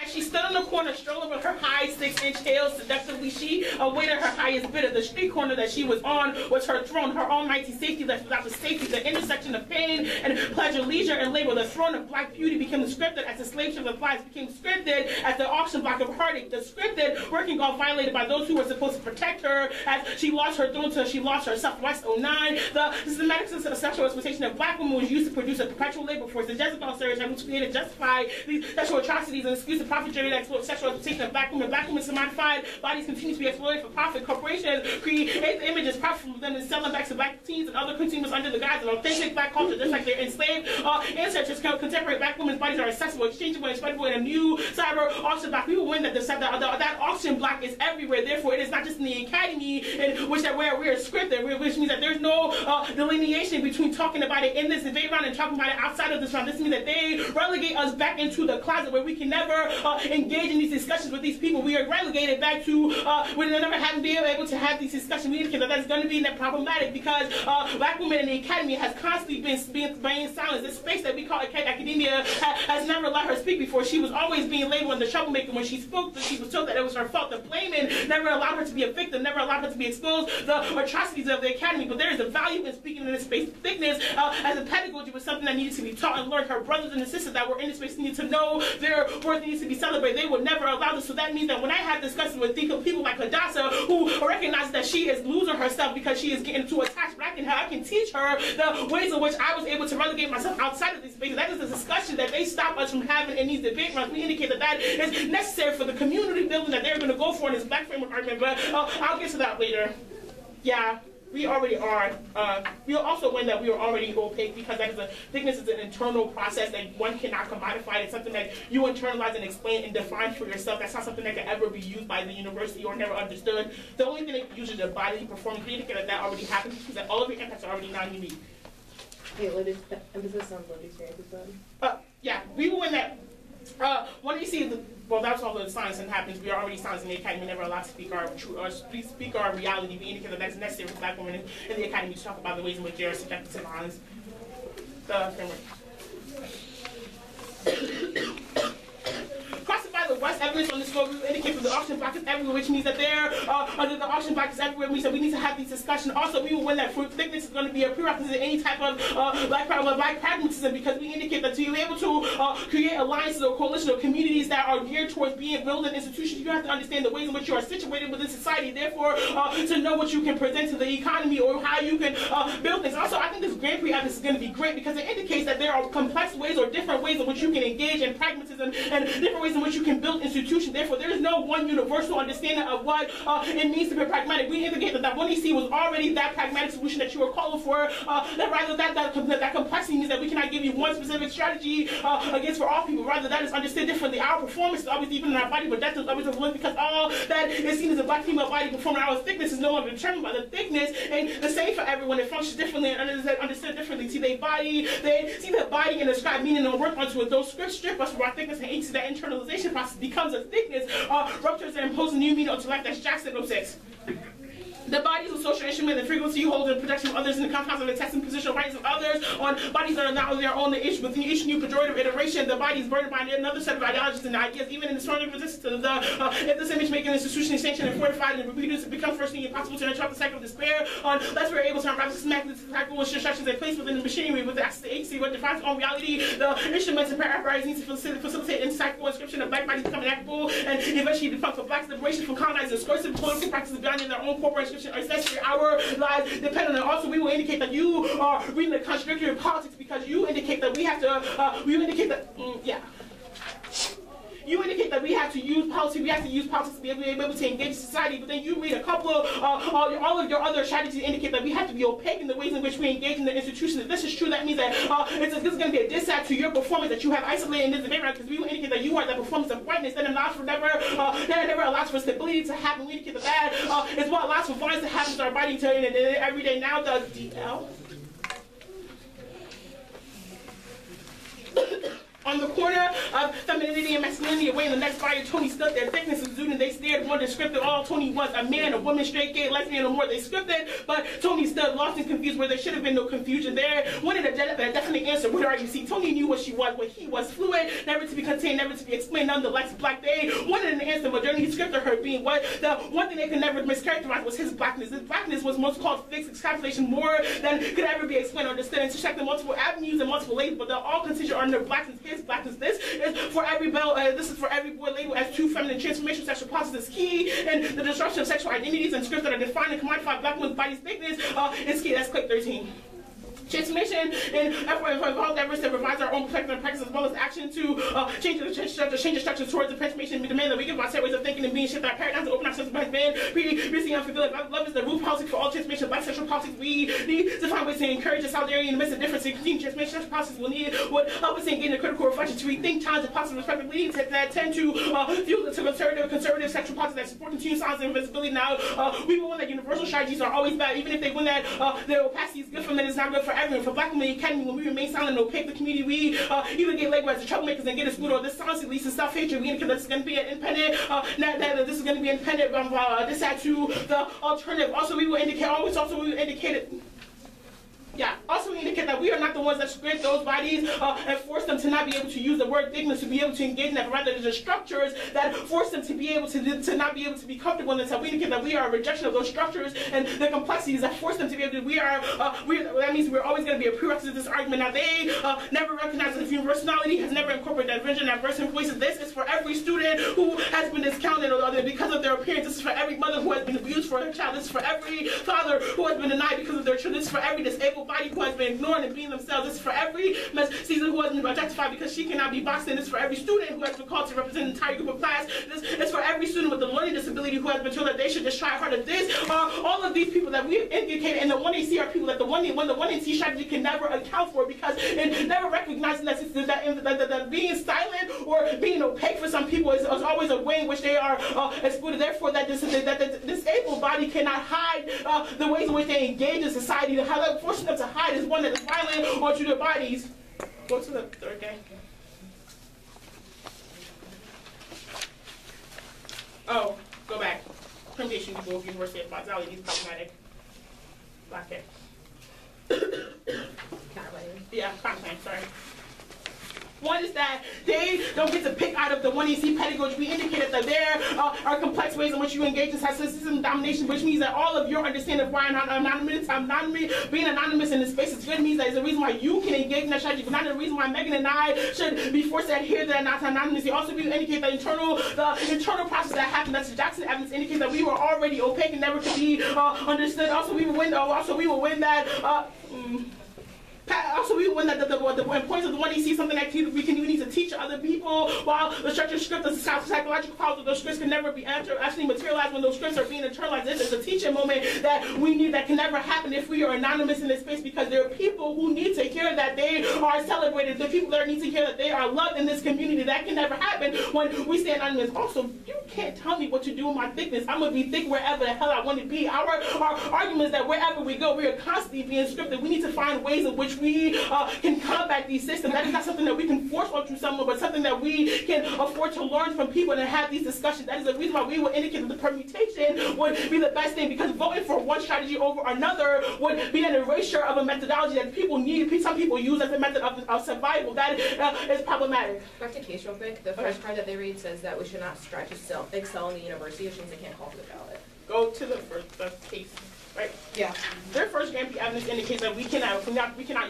Speaker 2: As she stood in the corner, strolling with her high 6-inch heels, seductively she awaited her highest bidder. The street corner that she was on was her throne, her almighty safety that was safety, the intersection of pain and pleasure, leisure and labor. The throne of black beauty became scripted as the slave ship of lies became scripted as the auction block of heartache. The scripted working all violated by those who were supposed to protect her as she lost her throne till she lost herself. West 09, the systematic system of sexual exploitation of black women was used to produce a perpetual labor force. The Jezebel stereotype was created to justify these sexual atrocities and excuse the profit generated sexual exploitation of black women. Black women commodified bodies continue to be exploited for profit. Corporations create the images profitable for them and sell them back to black teens and other consumers under the guise of authentic black culture, just like their enslaved ancestors. Contemporary black women's bodies are accessible, exchangeable, and expendable in a new cyber auction block. People win that that auction block is everywhere. Therefore, it is not just in the academy in which that where we are scripted, which means that there's no delineation between talking about it in this debate round and talking about it outside of this round. This means that they relegate us back into the closet where we can never engage in these discussions with these people. We are relegated back to when they never haven't been able to have these discussions. We indicate that that's going to be problematic because black women in the academy has constantly been silenced. This space that we call academia has never let her speak before. She was always being labeled the troublemaker when she spoke. She was told that it was her fault. The blame Raymond never allowed her to be a victim, never allowed her to be exposed to the atrocities of the academy. But there is a value in speaking in this space. Thickness as a pedagogy was something that needed to be taught and learned. Her brothers and sisters that were in this space needed to know their worth needs to be celebrated. They would never allow this. So that means that when I have discussions with people like Hadassah who recognize that she is losing herself because she is getting too attached, but I can teach her the ways in which I was able to relegate myself outside of these spaces. That is a discussion that they stop us from having in these debate runs. We indicate that that is necessary for the community building that they're going to go for in this Black framework argument, but I'll get to that later. Yeah. We already are. We also win that we are already opaque because that is thickness is an internal process that one cannot commodify. It's something that you internalize and explain and define for yourself. That's not something that can ever be used by the university or never understood. The only thing that uses the bodily performance, we indicate that already happens because that all of your impacts are already non-unique.
Speaker 6: Yeah, emphasis on lived experiences.
Speaker 2: Yeah, we will win that. When you see well, that's all the science that happens. We are already science in the academy. We never allowed to speak our reality. We indicate that that's necessary for Black women in the academy to talk about the ways in which they are subjected to violence. The framework. Classify the West evidence on this floor. We will indicate that the auction block is everywhere, which means that the auction block is everywhere. Means that we need to have these discussions. Also, we will win that thickness is going to be a prerequisite in any type of black pragmatism, because we indicate that to be able to create alliances or coalition or communities that are geared towards being building institutions, you have to understand the ways in which you are situated within society. Therefore, to know what you can present to the economy or how you can build things. Also, I think this Grand Prix evidence is going to be great because it indicates that there are complex ways or different ways in which you can engage in pragmatism and different ways in which you can build institutions. Therefore, there is no one universal understanding of what it means to be pragmatic. We indicate that 1EC was already that pragmatic solution that you were calling for. That rather that complexity means that we cannot give you one specific strategy against for all people. Rather, that is understood differently. Our performance is always deeper in our body, but that is always overlooked because all that is seen as a Black female body performance. Our thickness is no longer determined by the thickness, and the same for everyone. It functions differently and understood differently. See their body, they see their body and ascribe meaning and work onto it. Those scripts strip us from our thickness and into that internalization process becomes a thickness, ruptures and imposes new meaning onto life. That's Jackson 06. The body is a social instrument, the frequency holds and protection of others in the confines of the text and positional rights of others on bodies that are not their own. Within each new pejorative iteration, the body is burdened by another set of ideologies and ideas. Even in the strong resistance to if this image-making institution is sanctioned and fortified and reproduced, it becomes first thing impossible to interrupt the cycle of despair unless we're able to unravel systematic instructions and place within the machinery with access to agency, what defines our own reality. The instruments and paragraphs need to facilitate encyclical inscription of Black bodies becoming actable and eventually define for Black liberation from colonizing discursive political practices beyond their own corporate inscription. Essentially, our lives depend on it. Also, we will indicate that you are reading the contradictory of politics because you indicate that we have to. You indicate that we have to use policy. We have to use politics to be able to engage society. But then you read a couple of all of your other strategies indicate that we have to be opaque in the ways in which we engage in the institution. If this is true, that means that this is going to be a dissat to your performance that you have isolated in this debate, right? Because we will indicate that you are the performance of whiteness that never allows for stability to happen. We indicate that is what allows for violence to happen to our body every day. Now the DL. On the corner of femininity and masculinity, away in the next fire, Tony stood their thickness exuding. They stared, one descriptive. All Tony was a man, a woman, straight, gay, lesbian, or more. They scripted, but Tony stood lost and confused where there should have been no confusion. There wanted a definite answer. What are you? See, Tony knew what she was, what he was, fluid, never to be contained, never to be explained. Nonetheless, Black. They wanted an answer. Modernity scripted her being what the one thing they could never mischaracterize was his Blackness. His Blackness was most called fixed encapsulation, more than could ever be explained or understood. Intersecting multiple avenues and multiple labels, but they're all considered under Blackness. His Blackness. This is for every this is for every boy labeled as true feminine transformation. Sexual process is key, and the disruption of sexual identities and scripts that are defined and commodified Black women's body's thickness is key. That's click 13. Transformation and effort involved efforts to revise our own perspective and practice as well as action to change the structure towards the transformation we demand that we give our set ways of thinking and being shift our paradigms to open ourselves to Black men. Previously unfulfilled love is the root policy for all transformation. Black sexual politics we need to find ways to encourage the solidarity in the midst of difference in continuing transformation. Sexual politics will need would help us engage in a critical reflection to rethink, challenge, and possible perspective leading that tend to fuel to conservative sexual politics that support continued silence and invisibility. Now we will win that universal strategies are always bad, even if they win that their opacity is good for men. It's not good for everyone. For Black women in the academy, when we remain silent and opaque the community, we either get labeled as the troublemakers and get excluded, or this silence leads to self-hatred. We indicate that this is going to be an independent, this is going to be independent this add to the alternative. Also, we will indicate, always also we will indicate it. Yeah. Also, we indicate that we are not the ones that script those bodies and force them to not be able to use the word thickness to be able to engage in that, but rather the structures that force them to be able to not be able to be comfortable in this. So we indicate that we are a rejection of those structures and the complexities that force them to be able to. That means we're always going to be a prerequisite to this argument. Now they never recognize that universality has never incorporated that vision, that verse in voices. This is for every student who has been discounted because of their appearance. This is for every mother who has been abused for her child. This is for every father who has been denied because of their children. This is for every disabled body who has been ignored and being themselves. This is for every season who has been objectified because she cannot be boxed in. This is for every student who has been called to represent an entire group of class. This is for every student with a learning disability who has been told that they should just try harder. This all of these people that we indicated in the 1AC are people that the 1AC strategy can never account for because it never recognizes that being silent or being opaque for some people is always a way in which they are excluded. Therefore, that the disabled body cannot hide the ways in which they engage in society. How that forcing them to hide is one that is violent onto their bodies. Go to the third day. Oh, go back. Discrimination people of University of Mortality is problematic. Black hair. Yeah, content, sorry. One is that they don't get to pick out of the 1EC pedagogy. We indicated that there are complex ways in which you engage in system domination, which means that all of your understanding of why being anonymous in this space is good means that is the reason why you can engage in that strategy, but not the reason why Megan and I should be forced to adhere to that anonymity. Also, we indicate that the internal process that happened, that's the Jackson evidence, indicates that we were already opaque and never could be understood. Also, we will win that. Also, we win that the importance of the 1EC, something that we need to teach other people, while the structured script, the psychological quality of those scripts can never be actually materialized when those scripts are being internalized. This is a teaching moment that we need, that can never happen if we are anonymous in this space, because there are people who need to hear that they are celebrated. There are people that need to hear that they are loved in this community. That can never happen when we stay anonymous. Also, you can't tell me what to do with my thickness. I'm going to be thick wherever the hell I want to be. Our argument is that wherever we go, we are constantly being scripted. We need to find ways in which we can combat these systems. That is not something that we can force onto someone, but something that we can afford to learn from people and have these discussions. That is the reason why we will indicate that the permutation would be the best thing, because voting for one strategy over another would be an erasure of a methodology that people need, some people use as a method of survival. That is problematic.
Speaker 3: Back to case real quick. The first part that they read says that we should not strive to excel in the university, which means they can't call for the ballot.
Speaker 2: Go to the case. Right? Yeah. Their first Grand Prix evidence indicates that we cannot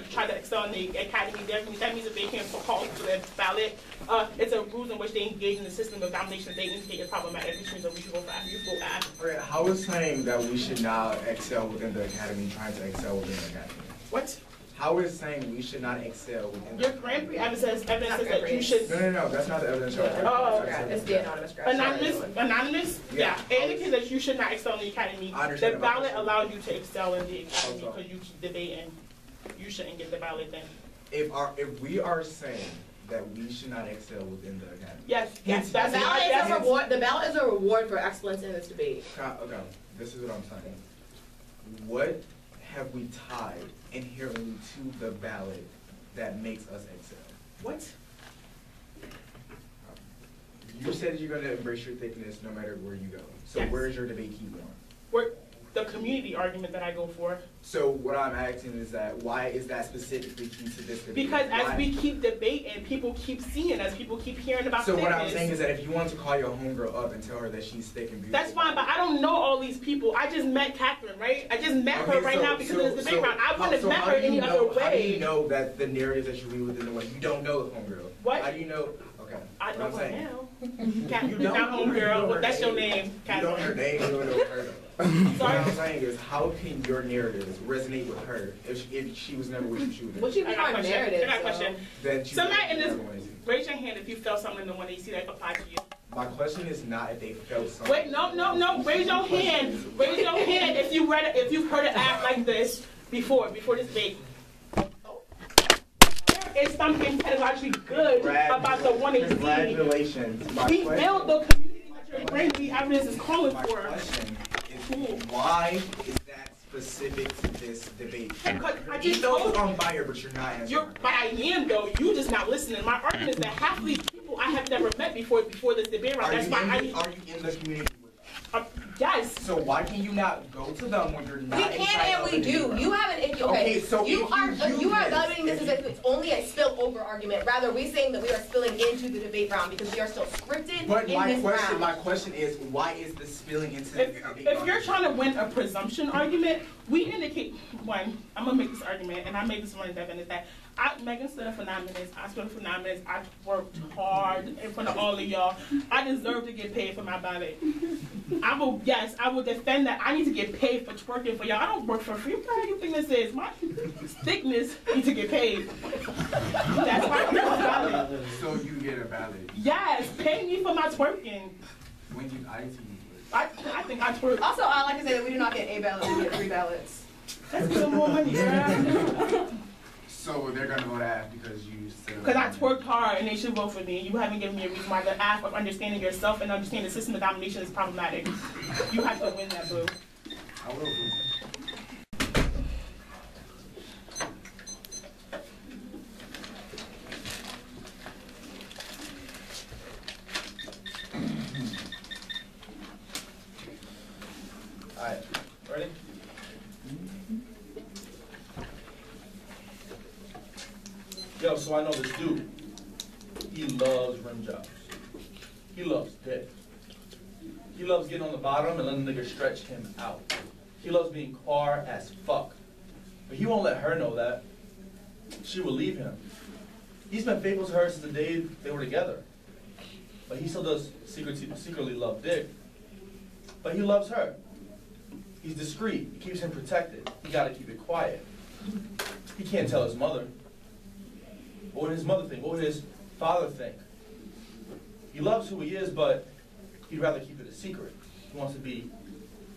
Speaker 2: try to excel in the academy. That means that they can't call for the ballot. It's a rules in which they engage in the system of domination that they indicate is problematic, which means that we should go for after.
Speaker 7: Okay, how is saying that we should not excel within the academy trying to excel within the academy?
Speaker 2: What?
Speaker 7: How is saying we should not excel within the
Speaker 2: Your Grand Prix evidence says that you should.
Speaker 7: No, that's not the evidence.
Speaker 3: It's the anonymous grad.
Speaker 2: Anonymous? Yeah. It indicates that you should not excel in the academy. The ballot allows you to excel in the academy because you debate, and you shouldn't get the ballot then.
Speaker 7: If we are saying that we should not excel within the academy.
Speaker 2: Yes.
Speaker 3: The ballot is a reward. The ballot is a reward for excellence in this debate.
Speaker 7: Okay, this is what I'm saying. What have we tied inherently to the ballot that makes us excel?
Speaker 2: What?
Speaker 7: You said you're going to embrace your thickness no matter where you go. So
Speaker 2: yes.
Speaker 7: Where is your debate key going?
Speaker 2: The community argument that I go for.
Speaker 7: So what I'm asking is that why is that specifically key to this debate?
Speaker 2: Because as we keep debating, people keep seeing us, people keep hearing about thickness.
Speaker 7: So what I'm saying is that if you want to call your homegirl up and tell her that she's thick and beautiful.
Speaker 2: That's fine, but I don't know all these people. I just met Catherine, right? I just met her right now because of this debate round. I wouldn't have met her any other way.
Speaker 7: How do you know that the narrative that you read within the way? You don't know the homegirl.
Speaker 2: What?
Speaker 7: How do you know? Okay.
Speaker 2: I know her now. Catherine, not homegirl. That's your name, Catherine.
Speaker 7: You don't know her name, you don't know her. What I'm saying is, how can your narrative resonate with her if she was never with you?
Speaker 3: What you mean by narrative?
Speaker 2: I got a question. Somebody in this, raise your hand if you felt something in the one that you see that applies to you.
Speaker 7: My question is not if they felt something.
Speaker 2: Wait, no. Raise your hand. Raise your hand if you've heard it act like this before this debate. There is something pedagogically good about the 1AC.
Speaker 7: Congratulations.
Speaker 2: We build the community that your brain evidence is calling for.
Speaker 7: Question is, why is that specific to this debate?
Speaker 2: Because I just
Speaker 7: you know it's on fire, but you're not answering.
Speaker 2: But I am though. You just not listening. My argument is that half of these people I have never met before this debate round. That's why
Speaker 7: are you in the community with us?
Speaker 2: Yes.
Speaker 7: So why can you not go to them when you're not?
Speaker 3: We can and we do. You have an issue. Okay, so you are evaluating this as if it's only a spillover argument. Rather, we're saying that we are spilling into the debate round because we are still scripted.
Speaker 7: But
Speaker 3: round.
Speaker 7: my question is, why is this spilling into the debate round?
Speaker 2: If you're trying to win a presumption argument, we indicate one. I'm gonna make this argument, and I made this one in Devin, is that Megan stood up for 9 minutes. I stood up for 9 minutes. I worked hard in front of all of y'all. I deserve to get paid for my ballot. I will defend that. I need to get paid for twerking for y'all. I don't work for free. What the hell you think this is? My thickness needs to get paid. That's why I get a ballot.
Speaker 8: So you get a ballot?
Speaker 2: Yes, pay me for my twerking.
Speaker 8: When you IT?
Speaker 2: I think I twerk.
Speaker 3: Also, I like to say that we do not get a ballot, we get 3 ballots.
Speaker 2: That's a little more money, girl.
Speaker 8: So they're gonna vote ass because you said.
Speaker 2: Because I twerked hard and they should vote for me. You haven't given me a reason why the act of understanding yourself and understanding the system of domination is problematic. You have to win that, boo.
Speaker 8: I will.
Speaker 1: All right, ready? Yo, so I know this dude. He loves rim jobs. He loves dick. He loves getting on the bottom and letting the nigga stretch him out. He loves being quar as fuck. But he won't let her know that. She will leave him. He's been faithful to her since the day they were together. But he still does secretly love dick. But he loves her. He's discreet. It keeps him protected. He gotta keep it quiet. He can't tell his mother. What would his mother think? What would his father think? He loves who he is, but he'd rather keep it a secret. He wants to be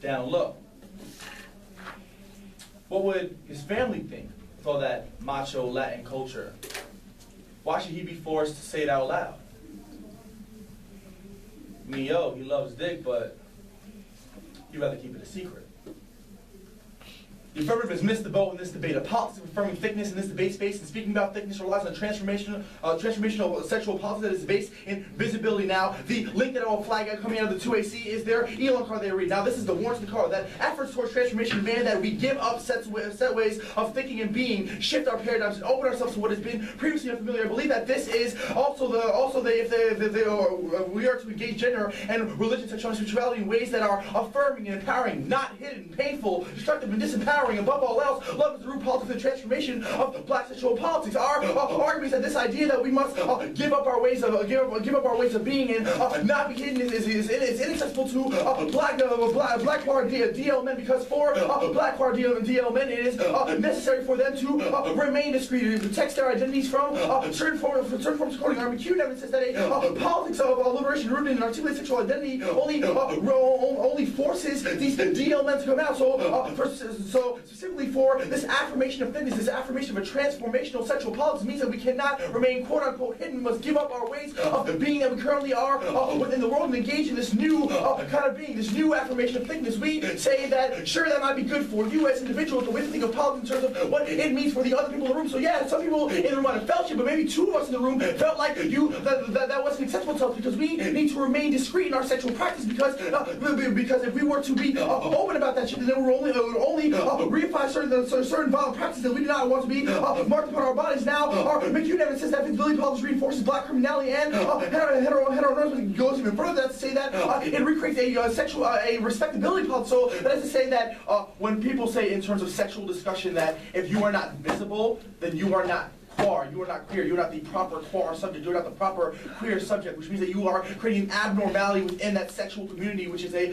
Speaker 1: down low. What would his family think with all that macho Latin culture? Why should he be forced to say it out loud? I mean, yo, he loves dick, but he'd rather keep it a secret. The affirmative has missed the boat in this debate. A politics of affirming thickness in this debate space and speaking about thickness relies on transformational sexual politics that is based in visibility. Now, the link that I will flag out coming out of the 2AC is their Elon card they read. Now, this is the warrant to the card that efforts towards transformation demand that we give up set ways of thinking and being, shift our paradigms, and open ourselves to what has been previously unfamiliar. I believe that this is we are to engage gender and religion, sexuality, and spirituality in ways that are affirming and empowering, not hidden, painful, destructive, and disempowering. Above all else, love is the root politics and transformation of black sexual politics. Our argument is that this idea that we must give up our ways of being and not be hidden is inaccessible to black queer DL men, because for black queer DL men it is necessary for them to remain discreet and protect their identities from certain forms of recording. Our McHugh evidence says that a politics of liberation rooted in articulated sexual identity only forces these DL men to come out. So specifically for this affirmation of thickness, this affirmation of a transformational sexual politics means that we cannot remain quote-unquote hidden. We must give up our ways of being that we currently are within the world and engage in this new kind of being, this new affirmation of thickness. We say that, sure, that might be good for you as individuals, the way to think of politics in terms of what it means for the other people in the room. So yeah, some people in the room might have felt you, but maybe 2 of us in the room felt like that wasn't acceptable to us, because we need to remain discreet in our sexual practice, because if we were to be open about that shit, then it would only reify certain violent practices that we do not want to be marked upon our bodies. Now, our McHugh evidence says that visibility politics reinforces black criminality and heteronormativity. Goes even further to say that it recreates a respectability politics. So that is to say that when people say in terms of sexual discussion that if you are not visible, then you are not queer, you are not queer, you are not the proper queer subject, you are not the proper queer subject, which means that you are creating abnormality within that sexual community, which is a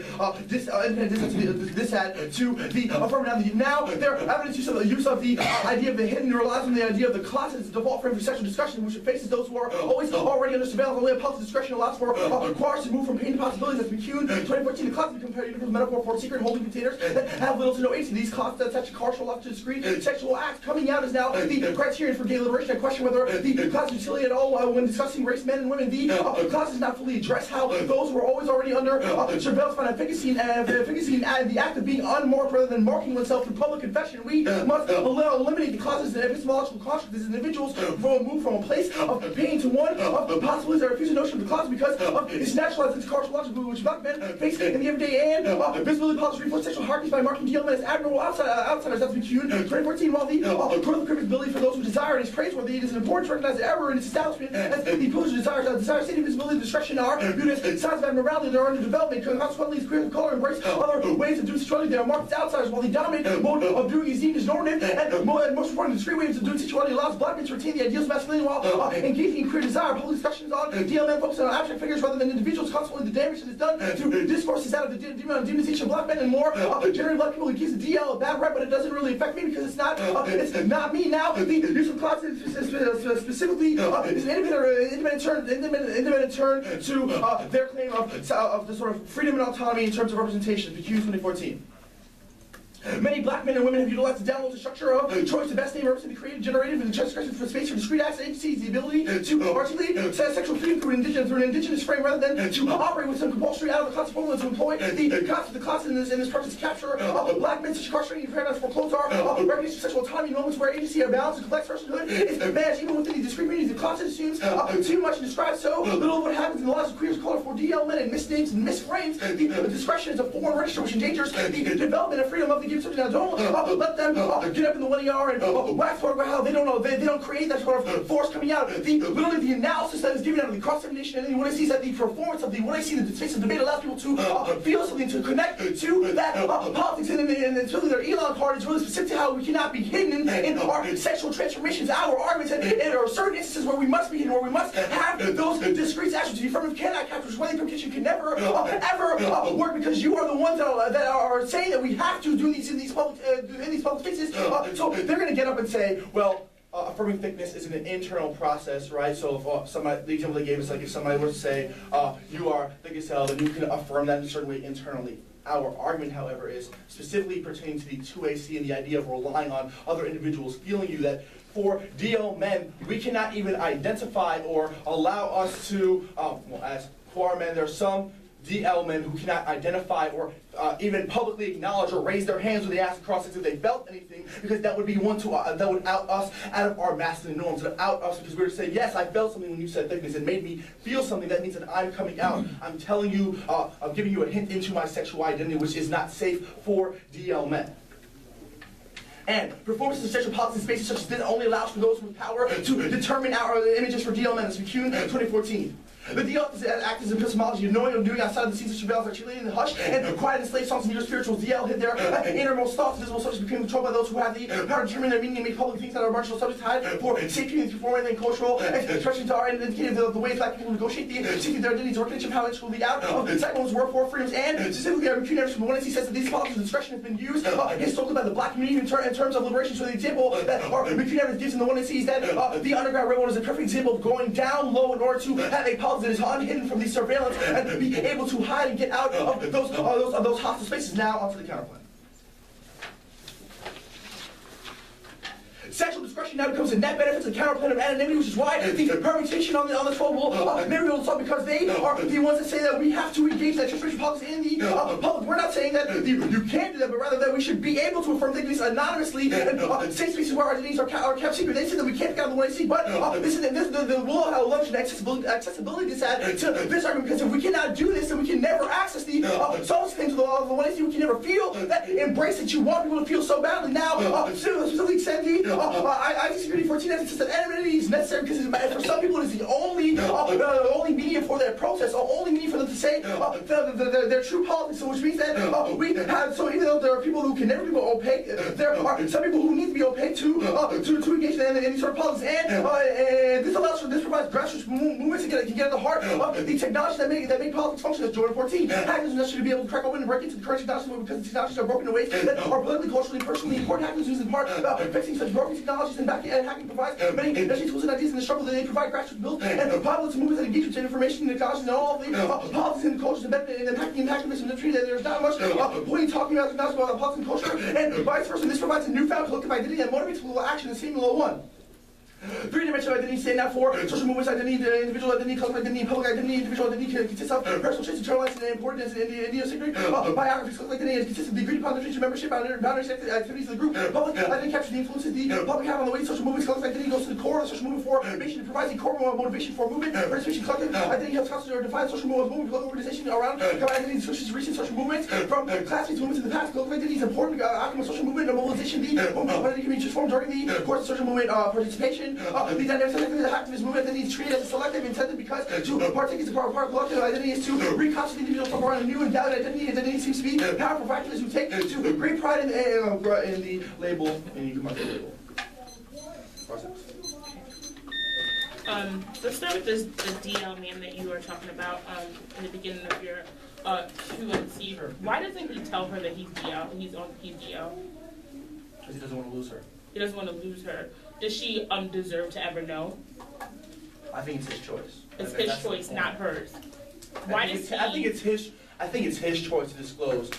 Speaker 1: dissad to the affirmative. Now, their evidence use of the idea of the hidden relies on the idea of the closet as the default frame for sexual discussion, which faces those who are always already under surveillance. Only a politics discretion allows for queers to move from pain to possibilities. As McHugh 2014, the closet compared universal metaphor for secret holding containers that have little to no agency. These closets attach a carceral to discrete sexual acts. Coming out is now the criterion for gay liberation.
Speaker 11: duration, I question whether the class utility at all when discussing race, men and women. The class does not fully address how those who are always already under surveillance find efficacy in the act of being unmarked rather than marking oneself through public confession. We must eliminate the clauses and epistemological constructs as individuals move from a place of pain to one of possibilities that refuse the notion of the class because of its naturalized its cultural logic which black men face in the everyday and visibility policies reinforce sexual hierarchies by marking DL men as abnormal outsiders. That's been June 2014. While the critical credibility for those who desire it is praiseworthy, it is important to recognize the error in its establishment as the privilege desire safety, visibility, discretion are viewed as signs of abnormality. They are under development. Consequently, as queer of color embrace other ways of doing sexuality. They are marked as outsiders, while the dominant mode of doing is deemed as normative, and most important, discrete ways of doing sexuality allows black men to retain the ideals of masculinity while engaging in queer desire. Public discussions on DL men focus on abstract figures rather than individuals. Consequently, the damage that is done to discourse is that of the demonization of black men and more generally black people. It gives the DL a bad rep, but it doesn't really affect me because it's not me now. The use of class specifically is an independent turn to their claim of the sort of freedom and autonomy in terms of representation. PQ 2014. Many black men and women have utilized the download the structure of choice to best name represent the creative, generative, and transgressive for space for discrete acts and agencies, the ability to articulate sexual freedom through an indigenous frame rather than to operate with some compulsory out of the class formula to employ the concept of the class in this practice capture black men such incarcerating paradigms foreclose our recognition of sexual autonomy in moments where agency, a balanced and complex personhood is managed even within the discrete communities. The class assumes too much and describes so little of what happens in the lives of queers of color for DL men and misnames and misframes. The discretion is a foreign register which endangers the development and freedom of the given subject. Now don't let them get up in the 1ER and wax about how they don't create that sort of force coming out. Literally the analysis that is given out of the cross-examination and the 1AC that the performance of the 1AC, the space of debate allows people to feel something, to connect to that politics, and it's really their Elon card is really specific to how we cannot be hidden in our sexual transformations, our arguments, and there are certain instances where we must be hidden, where we must have those discrete actions. The affirmative cannot capture, which one communication can never ever work because you are the ones that are saying that we have to do these in these public spaces. So they're going to get up and say, well, affirming thickness is an internal process, right? So if somebody, the example they gave is like if somebody were to say, you are thick as hell, then you can affirm that in a certain way internally. Our argument, however, is specifically pertaining to the 2AC and the idea of relying on other individuals feeling you that for DL men, we cannot even identify or allow us to, well, as queer men, there are some DL men who cannot identify or even publicly acknowledge or raise their hands when they ask across if they felt anything, because that would be one to that would out us out of our masculine norms, that out us because we were to say, yes, I felt something when you said thickness. It made me feel something. That means that I'm coming out. I'm telling you, I'm giving you a hint into my sexual identity, which is not safe for DL men. And performances of sexual policies in spaces such as this only allows for those with power to determine our images for DL men. That's from Kuhn, 2014. The DL act as epistemology of knowing or doing outside of the scenes of surveillance, articulating the hush and quiet enslaved songs of your spirituals. DL hid their innermost thoughts, visible subjects became controlled by those who have the power to determine their meaning and make public things that are marginal subjects hide for safety and performing and cultural expressions are indicated the ways black people negotiate the safety of their identities, recognition of how integral the out of cyclones work for freedoms, and specifically our MQ from one says that these policies of discretion have been used historically by the black community in terms of liberation. So the example that our MQ gives in the one that sees that the underground railroad is a perfect example of going down low in order to have a policy that is unhidden from the surveillance and be able to hide and get out of those hostile spaces. Now onto the counterplan. Sexual discretion now becomes a net benefit to the counterplan of anonymity, which is why the permutation on the 12 will never be able to solve, because they are the ones that say that we have to engage that transmission policy in the public. We're not saying that you can't do that, but rather that we should be able to affirm things anonymously and safe spaces where our identities are kept secret. They say that we can't get out of the 1AC, but the rule of election accessibility is add to this argument, because if we cannot do this, then we can never access the solvency things of the 1AC. We can never feel that embrace that you want people to feel so badly. Now, specifically extend the ICC 14 says that anonymity is necessary because for some people it is the only medium for their protest, or only medium for them to say their true politics. So which means that we have, so even though there are people who can never be opaque, there are some people who need to be opaque to engage in any sort of politics, and this provides grassroots movements that can get at the heart of the technologies that make politics function. As Jordan 14, hackers are necessary to be able to crack open and break into the current technologies because the technologies are broken in ways that are politically, culturally, personally important. Hackers use in part fixing such broken technologies and hacking provides many necessary tools and ideas in the struggle that they provide grassroots build and populace movements that engage with information and technology and all of the politics and cultures embedded in hacking and hacktivism in the tree. That there's not much point in talking about technology about politics and culture, and vice versa. This provides a newfound collective identity and motivates political action in Signal 01. Three-dimensional identity stand out for social movements identity, individual identity, collective identity, public identity. Individual identity consists of personal traits, internalized and importance, and idiosyncrasy. Biographies, collective identity consists of the agreed upon traits, membership, boundaries, activities of the group. Public identity captures the influence of the public have on the way social movements. Collective identity goes to the core of the social movement formation. It provides the core motivation for movement. Participation. Collective identity helps constitute or define social movement organization around combined identity switches recent social movements from classic movements in the past. Collective identity is important outcome of social movement and mobilization. The identity can be transformed during the course of social movement participation. The dynamics of the activist movement identity is treated as a selective intended because to partake is a part of collective identity is to reconstitute the individual from around a new and valid identity. Identity seems to be powerful factors who take to great pride in the label and you come up with the label. Process.
Speaker 2: Let's start with this the DL man that you were talking about in the beginning of your Q&C. Why doesn't he tell her that he's DL? He's DL.
Speaker 1: Because he doesn't want to lose her.
Speaker 2: He doesn't want to lose her. Does she deserve to ever know?
Speaker 1: I think it's his choice.
Speaker 2: It's his choice, not hers. Why does he?
Speaker 1: I think it's his choice to disclose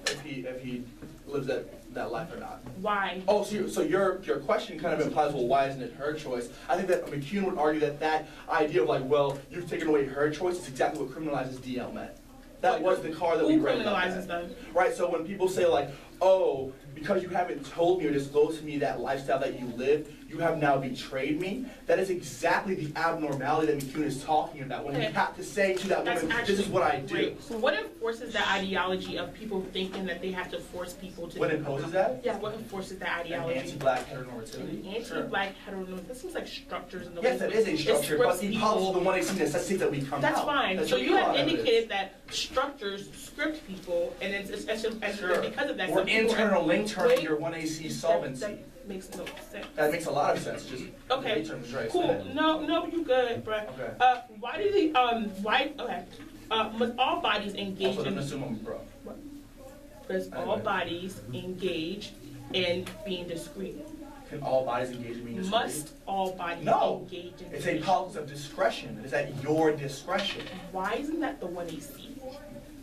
Speaker 1: if he lives that life or not.
Speaker 2: Why?
Speaker 1: Oh, so your question kind of implies, well, why isn't it her choice? I think that McCune would argue that idea of like, well, you've taken away her choice is exactly what criminalizes DL meant. That was the car that we read about.
Speaker 2: Who criminalizes them?
Speaker 1: Right. So when people say like, oh, because you haven't told me or disclosed to me that lifestyle that you live, you have now betrayed me. That is exactly the abnormality that McCune is talking about. When you have to say to that woman, this is what I do.
Speaker 2: Great. So what enforces that ideology of people thinking that they have to force people to?
Speaker 1: What imposes that?
Speaker 2: Yeah, what enforces that ideology?
Speaker 1: Anti-black heteronormativity.
Speaker 2: Anti-black heteronormativity. That seems like structures in the
Speaker 1: Yes, that is a structure, but the policy of the 1AC necessitates that we come
Speaker 2: That's
Speaker 1: out.
Speaker 2: fine.
Speaker 1: That's
Speaker 2: so you have indicated
Speaker 1: that
Speaker 2: structures script people, and it's because of that.
Speaker 1: Or internal link turning your 1AC solvency.
Speaker 2: That makes no sense.
Speaker 1: That makes a lot of sense. Just
Speaker 2: okay.
Speaker 1: Right,
Speaker 2: cool. No, you good, bro.
Speaker 1: Okay.
Speaker 2: Why do they must all bodies engage
Speaker 1: in assume I'm bro.
Speaker 2: Does all bodies engage in being discreet?
Speaker 1: Can all bodies engage in being discreet?
Speaker 2: Must all bodies engage in
Speaker 1: it's a policy of discretion. It is at your discretion.
Speaker 2: Why isn't that the 1AC?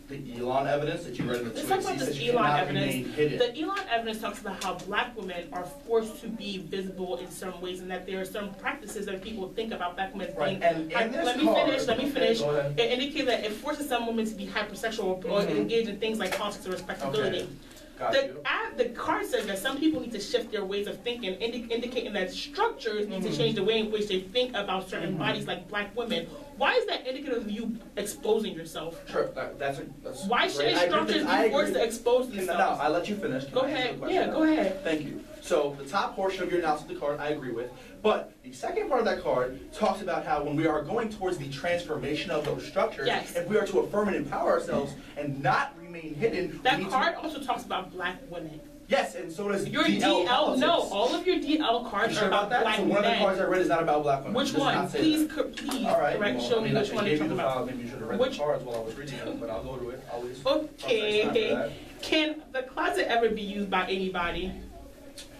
Speaker 1: The Elon evidence that you read in the 2AC says you
Speaker 2: Elon
Speaker 1: cannot remain hidden.
Speaker 2: The Elon evidence talks about how black women are forced to be visible in some ways, and that there are some practices that people think about black women being. Let me finish. It indicates that it forces some women to be hypersexual or engage in things like politics or respectability.
Speaker 1: Okay.
Speaker 2: The card says that some people need to shift their ways of thinking, indicating that structures need to change the way in which they think about certain bodies, like black women. Why is that indicative of you exposing yourself?
Speaker 1: Sure, that's
Speaker 2: why shouldn't structures be forced to expose themselves?
Speaker 1: No, I'll let you finish.
Speaker 2: Go ahead. Yeah, go ahead.
Speaker 1: Thank you. So the top portion of your analysis of the card, I agree with. But the second part of that card talks about how when we are going towards the transformation of those structures, if we are to affirm and empower ourselves and not remain hidden.
Speaker 2: That card also talks about black women.
Speaker 1: Yes, and so does
Speaker 2: your DL. No, all of your DL cards are about black men.
Speaker 1: So one of the cards I read is not about black women.
Speaker 2: Which one? Please,
Speaker 1: all right,
Speaker 2: correct. Show me which one you're talking about.
Speaker 1: Maybe you should have read the cards while I was reading them, but I'll go to it.
Speaker 2: Okay. Can the closet ever be used by anybody?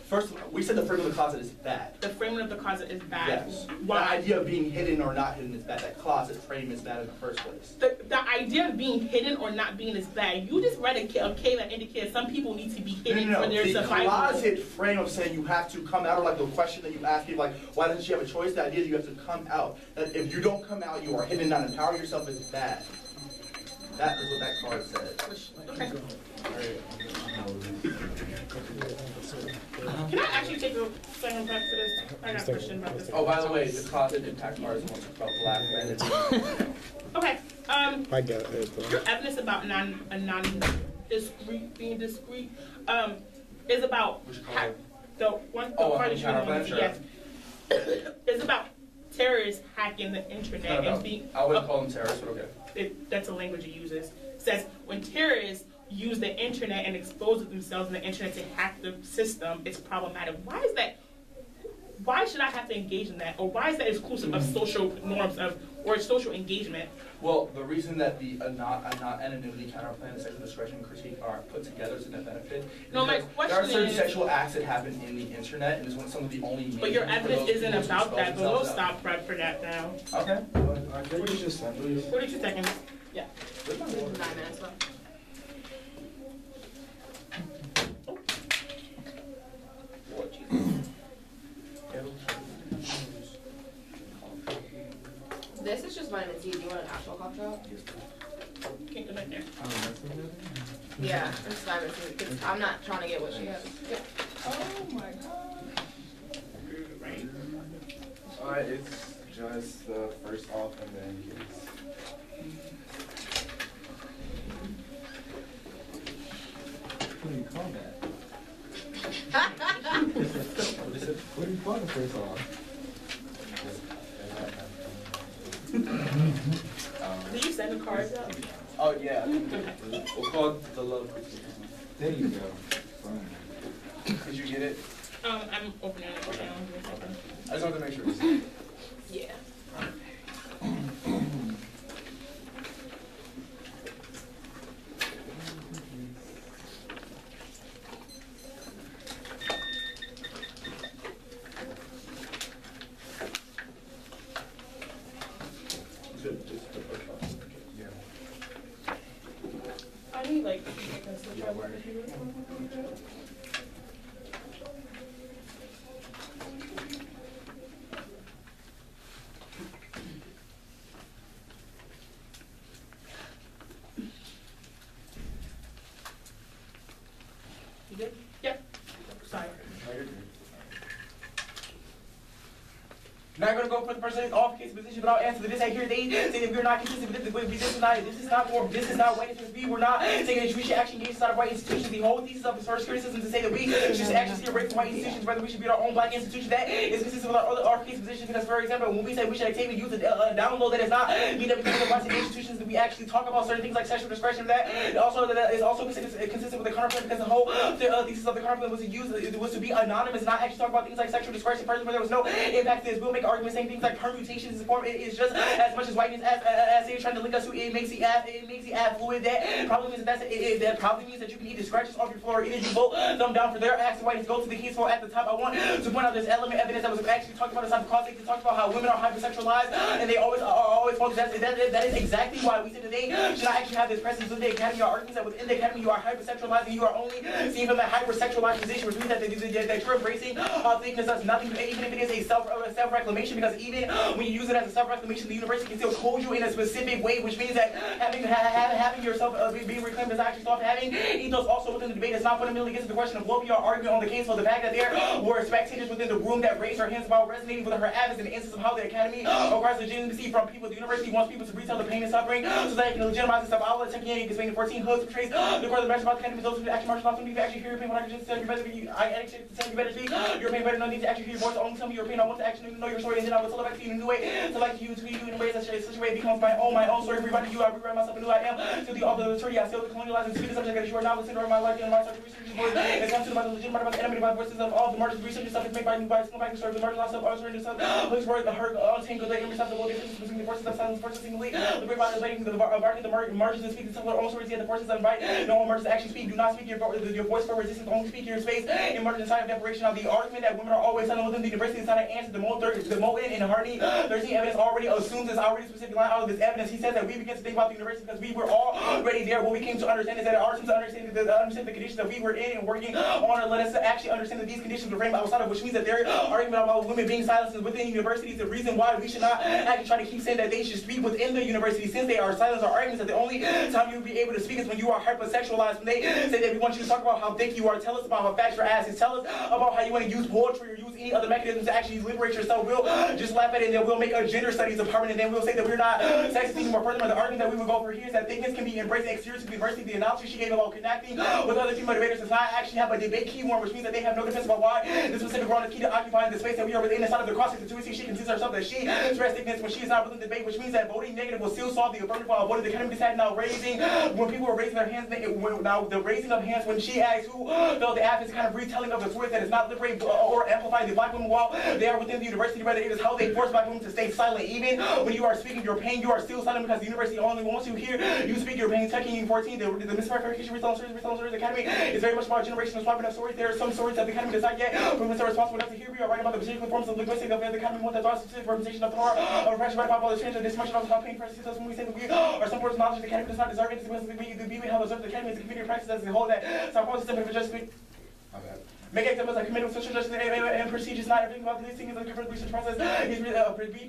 Speaker 1: First, we said the framing of the closet is bad.
Speaker 2: The framing of the closet is bad.
Speaker 1: Yes.
Speaker 2: Why?
Speaker 1: The idea of being hidden or not hidden is bad. That closet frame is bad in the first place.
Speaker 2: The idea of being hidden or not being is bad. You just read a K that indicates some people need to be hidden for their survival.
Speaker 1: The closet frame of saying you have to come out, or like the question that you ask people, like, why doesn't she have a choice? The idea that you have to come out. That if you don't come out, you are hidden, not empower yourself is bad. That is what that card says.
Speaker 2: Okay. Can I actually take a second back to this? I got a question about this.
Speaker 1: Oh, by the way, the closet impact card is the one that's about black men.
Speaker 2: Okay.
Speaker 4: I get it.
Speaker 2: Your evidence about being discreet is about the card that you want to yes. It's about terrorists hacking the internet and being.
Speaker 1: I wouldn't call them terrorists, but okay.
Speaker 2: That's a language it uses. It says when terrorists use the internet and expose themselves on the internet to hack the system, it's problematic. Why is that? Why should I have to engage in that? Or why is that exclusive of social norms or social engagement?
Speaker 1: Well, the reason that the anonymity counterplan and sexual discretion critique are put together is a net benefit.
Speaker 2: No, my question
Speaker 1: there are certain sexual acts that happen in the internet, and it's one some of the only.
Speaker 2: But your evidence isn't about that. But we'll stop for that now.
Speaker 1: Okay.
Speaker 4: 42 seconds.
Speaker 2: 42 seconds. Yeah. 9 minutes left. Oh, Jesus.
Speaker 6: do you want an actual cough drop?
Speaker 2: Can't go back there.
Speaker 6: Yeah, it's fine with me because I'm not trying to get what she has. Yep.
Speaker 2: Oh my god.
Speaker 8: Right. It's just the first off and then kids.
Speaker 10: What do you call that? What do you call the first off?
Speaker 2: Did you send the cards out?
Speaker 1: Oh yeah. We'll call it the love.
Speaker 10: There you go. Fine.
Speaker 1: Did you get it?
Speaker 2: I'm opening it right now.
Speaker 1: I just wanted to make sure.
Speaker 2: Yeah. I need like seconds to try one if you You good? Yep. Sorry.
Speaker 7: Not going to go for the person in off case position, but I'll answer the this I hear they say that we're not consistent with this is not white institutions. We're not saying that we should actually engage inside of white institutions. The whole thesis of this first criticism to say that we should actually see a break from white institutions, whether we should be our own black institution that is consistent with our other off case positions. Because for example, when we say we should actively use the download, that does not mean that we can watch the institutions that we actually talk about certain things like sexual discretion. That also that is also consistent with the counterpoint because the whole thesis of the counterpoint was to use was to be anonymous, not actually talk about things like sexual discretion. First, where there was no impact to this, we'll make arguments saying things like permutations in form. It is just as much as whiteness as they're trying to link us to. It makes the app fluid. That probably means that that probably means that you can either scratch us off your floor or either you vote thumb down for their acts. Whiteness go to the case for at the top. I want to point out this element evidence that was actually talked about inside the cause. They talked about how women are hypersexualized and they always focus. That is exactly why we said that they should not actually have this presence within the academy. Our arguments that within the academy you are hypersexualized and you are only seen from that hypersexualized position, which means that you're embracing thickness as nothing, even if it is a self-reclamation. Because even when you use it as a self-reclamation, the university can still code you in a specific way, which means that having yourself being reclaimed is actually soft. Having ethos also within the debate is not fundamentally against the question of what we are arguing on the case. So the fact that there were spectators within the room that raised their hands about resonating with her advocates in the instance of how the academy requires legitimacy from people. The university wants people to retell the pain and suffering so that it can legitimize itself. I will attempt to explain the 14 hoods portrays the course of the message about the academy. Those who actually march off, you actually hear your pain. What I can just tell you better, I actually tell you better speak. Your pain better, no need to actually hear your voice. Only tell me your pain. I want to actually know your story, and then I will tell it back to you in a new way. So like you to you in a way such a way it becomes my own story. Rewriting you, I rewrite myself anew. I am to the authority. I still colonialize and speak the subject that you are not listening to my life and my social research voice. It's come to the legitimate about the enemy by voices of all the marches research stuff is made by school back to serve the marches myself, also in stuff. Hooks word the hurt untangled the irreceptible differences between the forces of silence, forces singly. The great body relating to the marches and speak to tell their own stories, yet the forces that invite no one marches actually speak. Do not speak your voice for resistance, only speak your space. In margin inside of declaration of the argument that women are always silent within the university is not an answer. The Moten and Harney 13 evidence already assumes this already specific line out of this evidence. He says that we begin to think about the university because we were already there. What we came to understand is that our team to understand the conditions that we were in and working on, let us actually understand that these conditions were framed outside of, which means that their argument about women being silenced within universities, the reason why we should not actually try to keep saying that they should speak within the university since they are silenced. Our arguments that the only time you'll be able to speak is when you are hypersexualized. When they say that we want you to talk about how thick you are, tell us about how fat your ass is, tell us about how you want to use poetry or use any other mechanisms to actually liberate yourself. We'll just laugh at it and then we'll make a gender studies department and then we'll say that we're not sexist anymore. Furthermore, the argument that we would go for here is that thickness can be embraced exterior to the university. The analogy she gave about connecting with other female debaters does not actually have a debate keyword, which means that they have no defense about why this specific ground is key to occupying the space that we are within inside of the cross-constituency. She considers herself that she expressed thickness when she is not within the debate, which means that voting negative will still solve the affirmative while voting the academy decided now raising when people were raising their hands. Now the raising of hands when she asked who felt the app is kind of retelling of the stories that is not liberating or amplifying the black women while they are within the university. Rather, it is how they force black women to stay silent. Even when you are speaking your pain, you are still silent because the university only wants you here. You speak your pain. Checking 14, the misrepresentation, retelling stories, academy is very much about generational swapping of stories. There are some stories that the academy does not yet from are responsible enough to hear. We are writing about the particular forms of linguistics of the academy one that are specific representation of the horror of oppression by the change of this much of how pain presses us when we say that we are some forms of knowledge the academy does not deserve it. It's because we have observed the academy as a community practice as a whole that some forces of just speak. Make activities like committing social justice and procedures. Not everything about these things in the government research process is be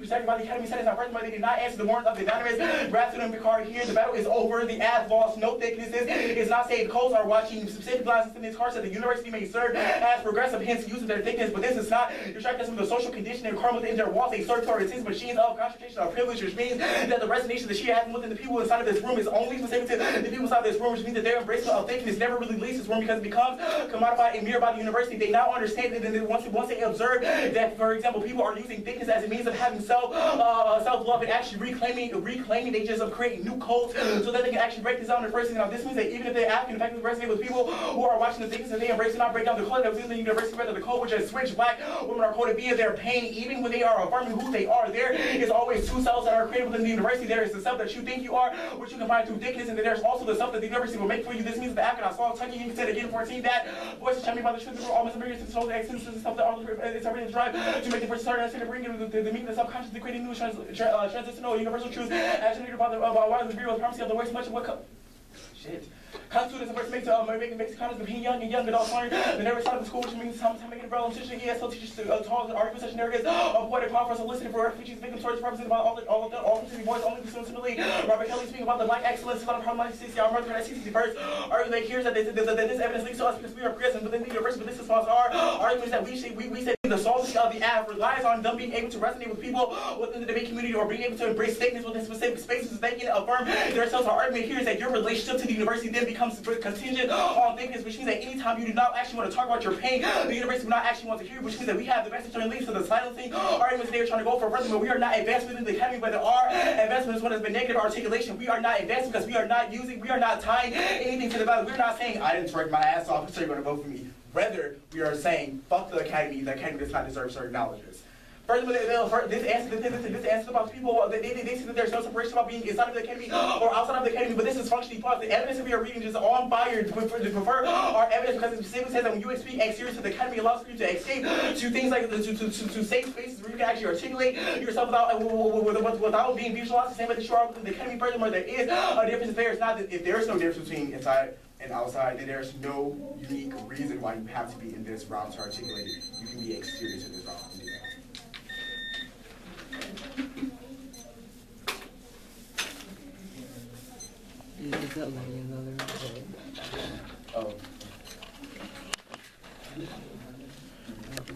Speaker 7: protected by the Academy Senate. Not why they did not answer the warrants of the anonymous grad student Picard here. The battle is over. The ads lost. No thicknesses. It's not safe. The codes are watching specific glasses in these cars that the university may serve as progressive, hence using their thickness. But this is not distract us from the social condition and karma within their walls. They serve towards these machines of concentration of privilege, which means that the resonation that she has within the people inside of this room is only specific to the people inside of this room, which means that their embracement of thickness never really leaves this room because it becomes commodified and mirrored by the university. They now understand that, and once they observe that, for example, people are using thickness as a means of having self-love and actually reclaiming they just of creating new codes so that they can actually break this down in the first thing. Now, this means that even if they act and effectively resonate with people who are watching the thickness and they embrace and not break down the code that was in the university, whether the code which has switched black women are coded via their pain, even when they are affirming who they are. There is always two selves that are created within the university. There is the self that you think you are, which you can find through thickness, and then there's also the self that the university will make for you. This means that after I saw touching you said again 14 that voices chiming about the truth of all misbehaviors and social accidents and stuff that are it's already drive to make the person start to bring the meaning of subconsciously creating new transitional universal truths agitated about why the view of primacy of the waste much of what constitutes a person makes comments between young and young adults learn the nervous side of the school, which means sometimes making a relevant teaching ESL teachers to argue such narratives of what a conference solicited for refugees, victims, stories represented by all contributing voice only similarly. Robert Kelly speaking about the black excellence, a lot of problematic CCR, murder, and CCC first, arguing that here's that this evidence leads to us because we are present within the university, but this is false. Our argument is that we say the solvency of the app relies on them being able to resonate with people within the debate community or being able to embrace thickness within specific spaces. They can affirm themselves. Our argument here is that your relationship to the university then becomes contingent on thickness, which means that anytime you do not actually want to talk about your pain, the university will not actually want to hear, which means that we have the message and links to the silencing arguments they are trying to go for further, but we are not advancing within the academy, whether our advancement is what has been negative articulation. We are not advancing because we are not tying anything to the value. We're not saying, I didn't work my ass off, so you're going to vote for me. Rather, we are saying, fuck the academy does not deserve certain knowledges. Furthermore, this answer about people, they say that there's no separation about being inside of the academy or outside of the academy, but this is functionally false. The evidence that we are reading is on fire to prefer our evidence because it specifically says that when you speak exterior to the academy, it allows you to escape to things like to safe spaces where you can actually articulate yourself without being visualized the same way that you are within the academy. Furthermore, there is a difference. If there is no difference between inside and outside, then there's no unique reason why you have to be in this realm to articulate it. You can be exterior to this realm and do that.
Speaker 5: Is that Lenny another?
Speaker 7: Oh.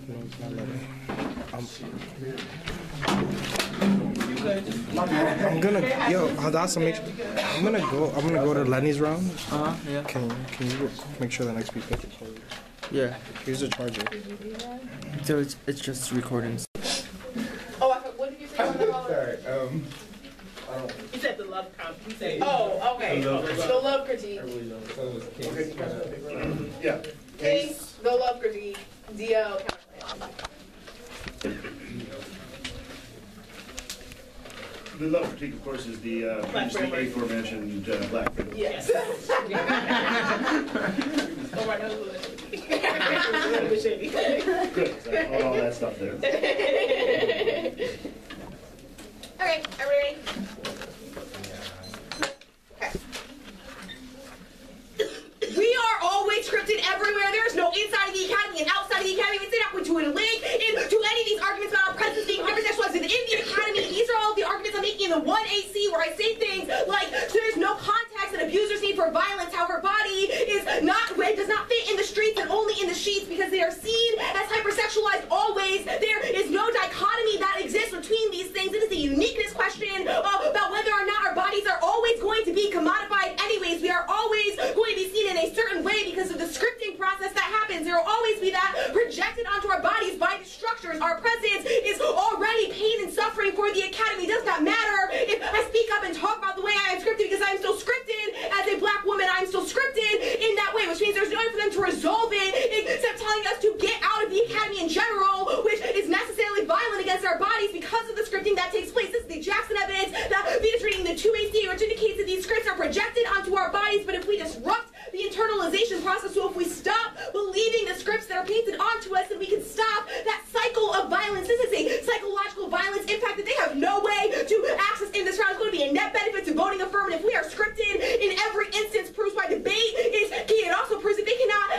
Speaker 4: No, it's not Lenny. I'm gonna that's a make. I'm gonna go to Lenny's round.
Speaker 5: Yeah.
Speaker 4: Can you make sure the next speaker?
Speaker 5: Yeah.
Speaker 4: Here's the charger.
Speaker 5: So it's just recordings.
Speaker 6: Oh, what did you say?
Speaker 8: Sorry.
Speaker 2: He said the love count. He said.
Speaker 6: Oh, okay. The love critique.
Speaker 11: Yeah.
Speaker 6: Case, the love critique, DL counterclaim.
Speaker 11: The love critique, of course, is the aforementioned black framework.
Speaker 6: Yes.
Speaker 11: Good. All that stuff there.
Speaker 6: Okay, are we ready?
Speaker 3: We are always scripted everywhere. There is no inside of the academy and outside of the academy. We say not going to link into any of these arguments about our presidents being hypersexualized within the academy. These are all the arguments I'm making in the 1AC where I say things like there's no context that abusers need for violence. How her body does not fit in the streets and only in the sheets because they are seen as hypersexualized always. There is no dichotomy that exists between these things. It is a uniqueness question about whether or not our bodies are always going to be commodified anyways. We are always going to be seen in a certain way because of the scripting process that happens. There will always be that projected onto our bodies by the structures. Our presence is already pain and suffering for the academy. It does not matter if I speak up and talk about the way I am scripted because I am still scripted as a black woman. I am still scripted in that way, which means there's no way for them to resolve it except telling us to get out of the academy in general, which is necessarily violent against our bodies because of the scripting that takes place. This is the Jackson evidence that Vita's reading the 2AC, which indicates that these scripts are projected onto our bodies, but if we disrupt the internalization process, so if we stop believing the scripts that are painted onto us, then we can stop that cycle of violence. This is a psychological violence impact that they have no way to access in this round. It's going to be a net benefit to voting affirmative. We are scripted in every instance, proves by debate. It also proves that they do not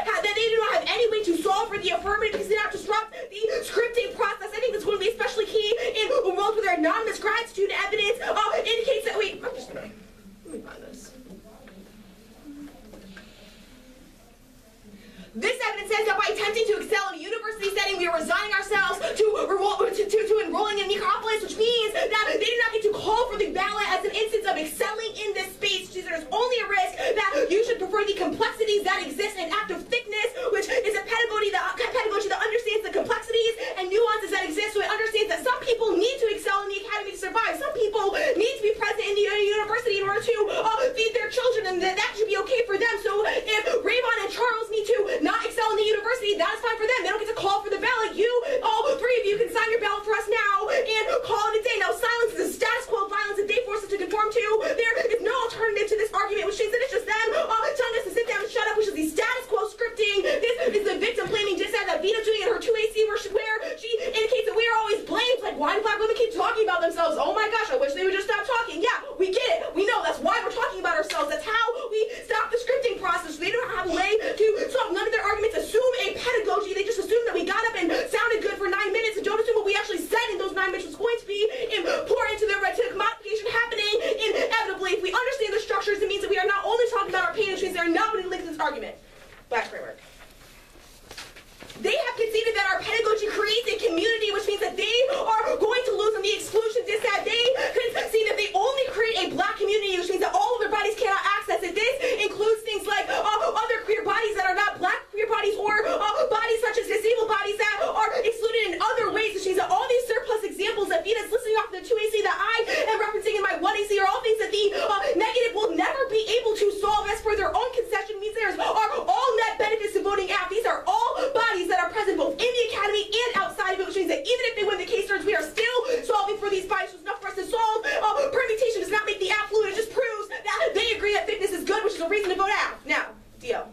Speaker 3: have any way to solve for the says that by attempting to excel in a university setting, we are resigning ourselves to enrolling in necropolis, which means that they do not get to call for the ballot as an instance of excelling in this space. There's only a risk that you should prefer the complexities that exist in active thickness, which is a pedagogy that understands the complexities and nuances that exist, so it understands that some people need to excel in the academy to survive. Some people need to be present in the university in order to feed their children, and that should be okay for them. So if Raymond and Charles need to not excel in the university, that's fine for them. They don't get to call for the ballot. You, all three of you, can sign your ballot for us now and call it a day. Now, silence is the status quo violence that they force us to conform to. There is no alternative to this argument, which means that it's just them telling us to sit down and shut up, which is the status quo scripting. This is the victim blaming dissent that Vita's doing in her 2AC where she indicates that we are always blamed. Like, why do black women keep talking about themselves? Oh my gosh, I wish they would just stop talking. Yeah, we get it. We know that's why we're talking about ourselves. That's how we stop the scripting process. They don't have a way to solve none of their arguments. Assume a pedagogy. They just assume that we got up and sounded good for 9 minutes and don't assume what we actually said in those 9 minutes was going to be important to the commodification happening inevitably. If we understand the structures, it means that we are not only talking about our pain, it means there are not many links in this argument. Black framework. They have conceded that our pedagogy creates a community, which means that they are going to lose on the exclusion diss that they concede that they only create a black community, which means that all of their bodies cannot access it. This includes things like other queer bodies that are not black queer bodies, or bodies such as disabled bodies that are excluded in other ways, which means that all these surplus examples that Vita's listing off the 2AC that I am referencing in my 1AC are all things that the negative will never be able to solve as per their own concession. Means there are all net benefits to voting out. These are all bodies that are present both in the academy and outside of it, which means that even if they win the case turns, we are still solving for these bodies. It's enough for us to solve. Permutation does not make the affluent. It just proves that they agree that thickness is good, which is a reason to vote out. Now, deal.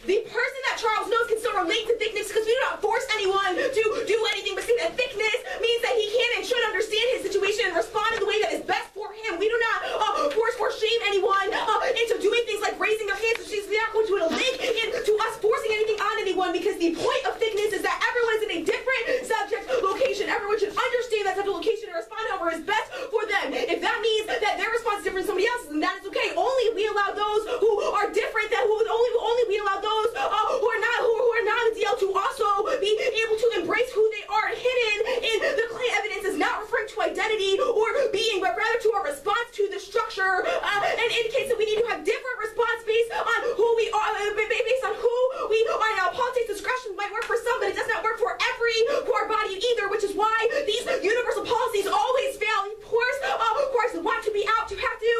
Speaker 3: The person that Charles knows can still relate to thickness because we do not force anyone to do anything, but see that thickness means that he can and should understand his situation and respond in the way that is best for him. We do not force or shame anyone into doing things like raising their hands, which means we're not going to link into us forcing anything on anyone, because the point of thickness is that everyone is in a different subject location. Everyone should understand that type of location and respond however is best for them. If that means that their response is different from somebody else's, then that is okay. Only we allow those who are different, only we allow those who are not in the DL to also be able to embrace who they are. Hidden in the clay evidence is not referring to identity or being, but rather to a response to the structure, and indicates that we need to have different response based on who we are, based on who we are. Now, politics discretion might work for some, but it does not work for every core body either, which is why these universal policies always fail. Of course, want to be out to have to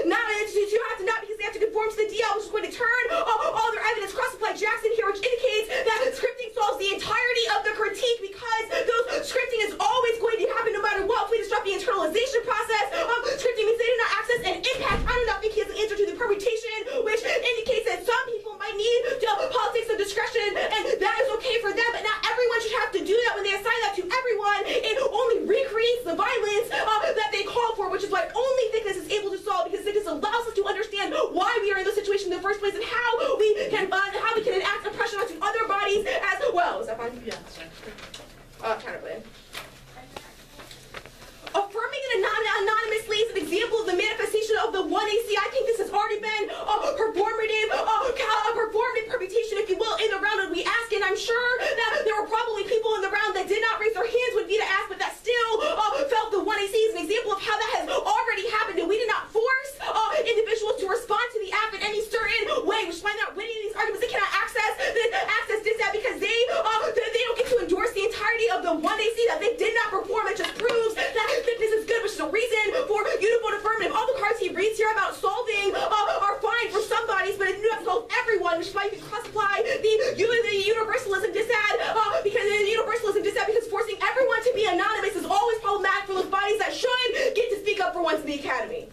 Speaker 3: not because they have to conform to the DL, which is going to turn all their evidence cross-apply Jackson here, which indicates that scripting solves the entirety of the critique, because those scripting is always going to happen no matter what. If we disrupt the internalization process, scripting means they do not access an impact. I do not think he has an answer to the permutation, which indicates that some people might need politics of discretion, and that is okay for them, but not everyone should have to do that. When they assign that to everyone, it only recreates the violence that they call for, which is why only thickness is able to solve, because thickness allows us to understand why we are in this situation in the first place and how we can enact oppression onto other bodies as well. Is that fine?
Speaker 2: Yeah.
Speaker 3: Counterplay. Affirming it anonymously is an example of the manifestation of the 1AC. I think this has already been performative permutation, if you will, in the round when we asked, and I'm sure that there were probably people in the round that did not raise their hands when Vita asked, but that still felt the 1AC is an example of how that has already happened, and we did not force individuals to respond to the app in any certain way, which is why they're not winning these arguments. They cannot access this app because they don't get to endorse the entirety of the 1AC that they did not perform. It just proves that thickness is good, which is a reason for you to vote affirmative. All the cards he reads here about solving are fine for some bodies, but it do not solve everyone, which is why you can classify the universalism dissad, because forcing everyone to be anonymous is always problematic for those bodies that should get to speak up for once in the academy.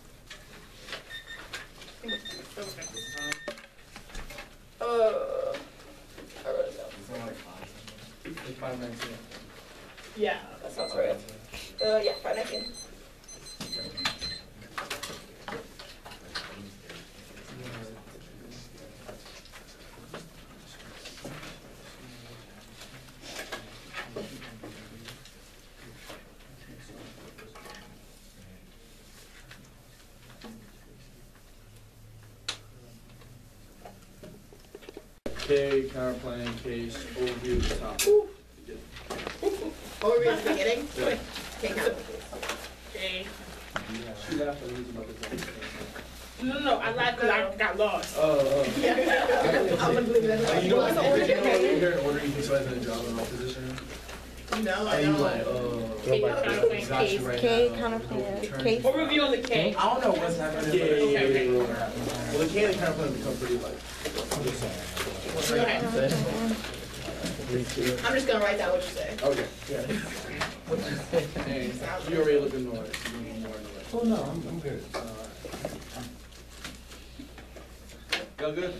Speaker 3: I wrote it down.
Speaker 1: 519.
Speaker 3: Yeah, that sounds right. Yeah, 519.
Speaker 1: K, counterplan, case, overview at the top.
Speaker 6: Overview at the beginning?
Speaker 1: Yeah.
Speaker 6: Okay, go.
Speaker 2: Okay.
Speaker 1: She laughed at me about this.
Speaker 2: No, I lied because I got lost.
Speaker 6: I'm gonna believe that.
Speaker 1: You know what? If you don't hear an order, you can select a job in all position.
Speaker 6: No, I
Speaker 1: And you
Speaker 6: don't.
Speaker 1: like,
Speaker 2: K, counterplan,
Speaker 1: got you
Speaker 2: case.
Speaker 1: right
Speaker 5: K,
Speaker 1: now.
Speaker 5: counterplan, case.
Speaker 2: Overview on the K.
Speaker 7: I don't know what's happening.
Speaker 1: Yeah. Well, the K and the counterplan become pretty like.
Speaker 2: Go ahead.
Speaker 6: I'm just gonna write down what you say.
Speaker 1: Okay. Yeah. Hey, you already look annoyed. You need more annoyed.
Speaker 10: Oh, no, I'm good.
Speaker 1: Y'all good?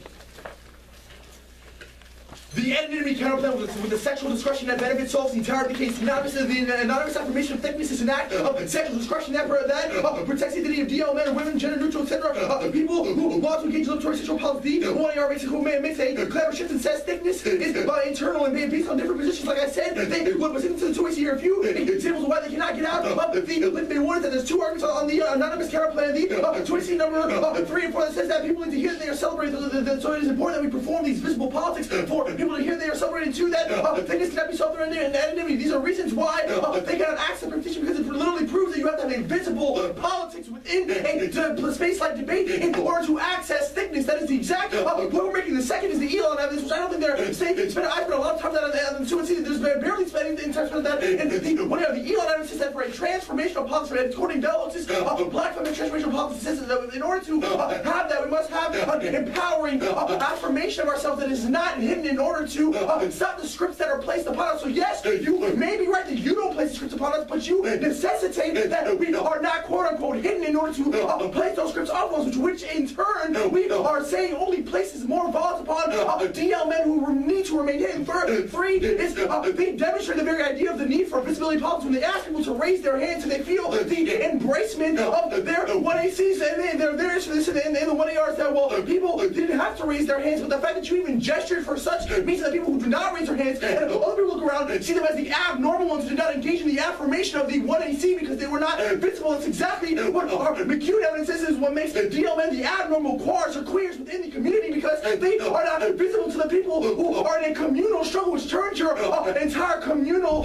Speaker 11: The anonymity counterplan with the sexual discretion that benefits solves the entire of the case. The anonymous affirmation of thickness is an act of sexual discretion that protects the identity of DL men or women, gender neutral, etc. People who want to engage in liberatory sexual policy. One AR basically who makes a clever shift and says thickness is internal and based on different positions. Like I said, they would listen to the 2 ways here. A few examples of why they cannot get out of the link they wanted. That there's 2 arguments on the anonymous counterplan. The 2 number 3 and 4 that says that people need to hear that they are celebrating. So it is important that we perform these visible politics for people to hear they are celebrating too, that thickness cannot be solved through anonymity. These are reasons why they cannot access petition, because it literally proves that you have to have a visible politics within a space-like debate in order to access thickness. That is the exact point we're making. The second is the Elon evidence, which I don't think they're saying. I spent a lot of time on that on the USC. There's barely spending time on that. And the Elon evidence is that for a transformational policy, according to Delos, black feminist transformational policy says that in order to have that, we must have an empowering affirmation of ourselves that is not hidden in order to stop the scripts that are placed upon us. So yes, you may be right that you don't place the scripts upon us, but you necessitate that we are not quote-unquote hidden in order to place those scripts upon us, which in turn we are saying only places more violence upon DL men who need to remain hidden. 3 is they demonstrate the very idea of the need for visibility politics when they ask people to raise their hands and they feel the embracement of their 1ACs and their issue this and the 1ARs that, well, people didn't have to raise their hands, but the fact that you even gestured for such means that people who do not raise their hands and other people look around and see them as the abnormal ones who did not engage in the affirmation of the 1AC because they were not visible. It's exactly what our McCune evidence is what makes DL men the abnormal queers or queers within the community, because they are not visible to the people who are in a communal struggle, which turns your entire communal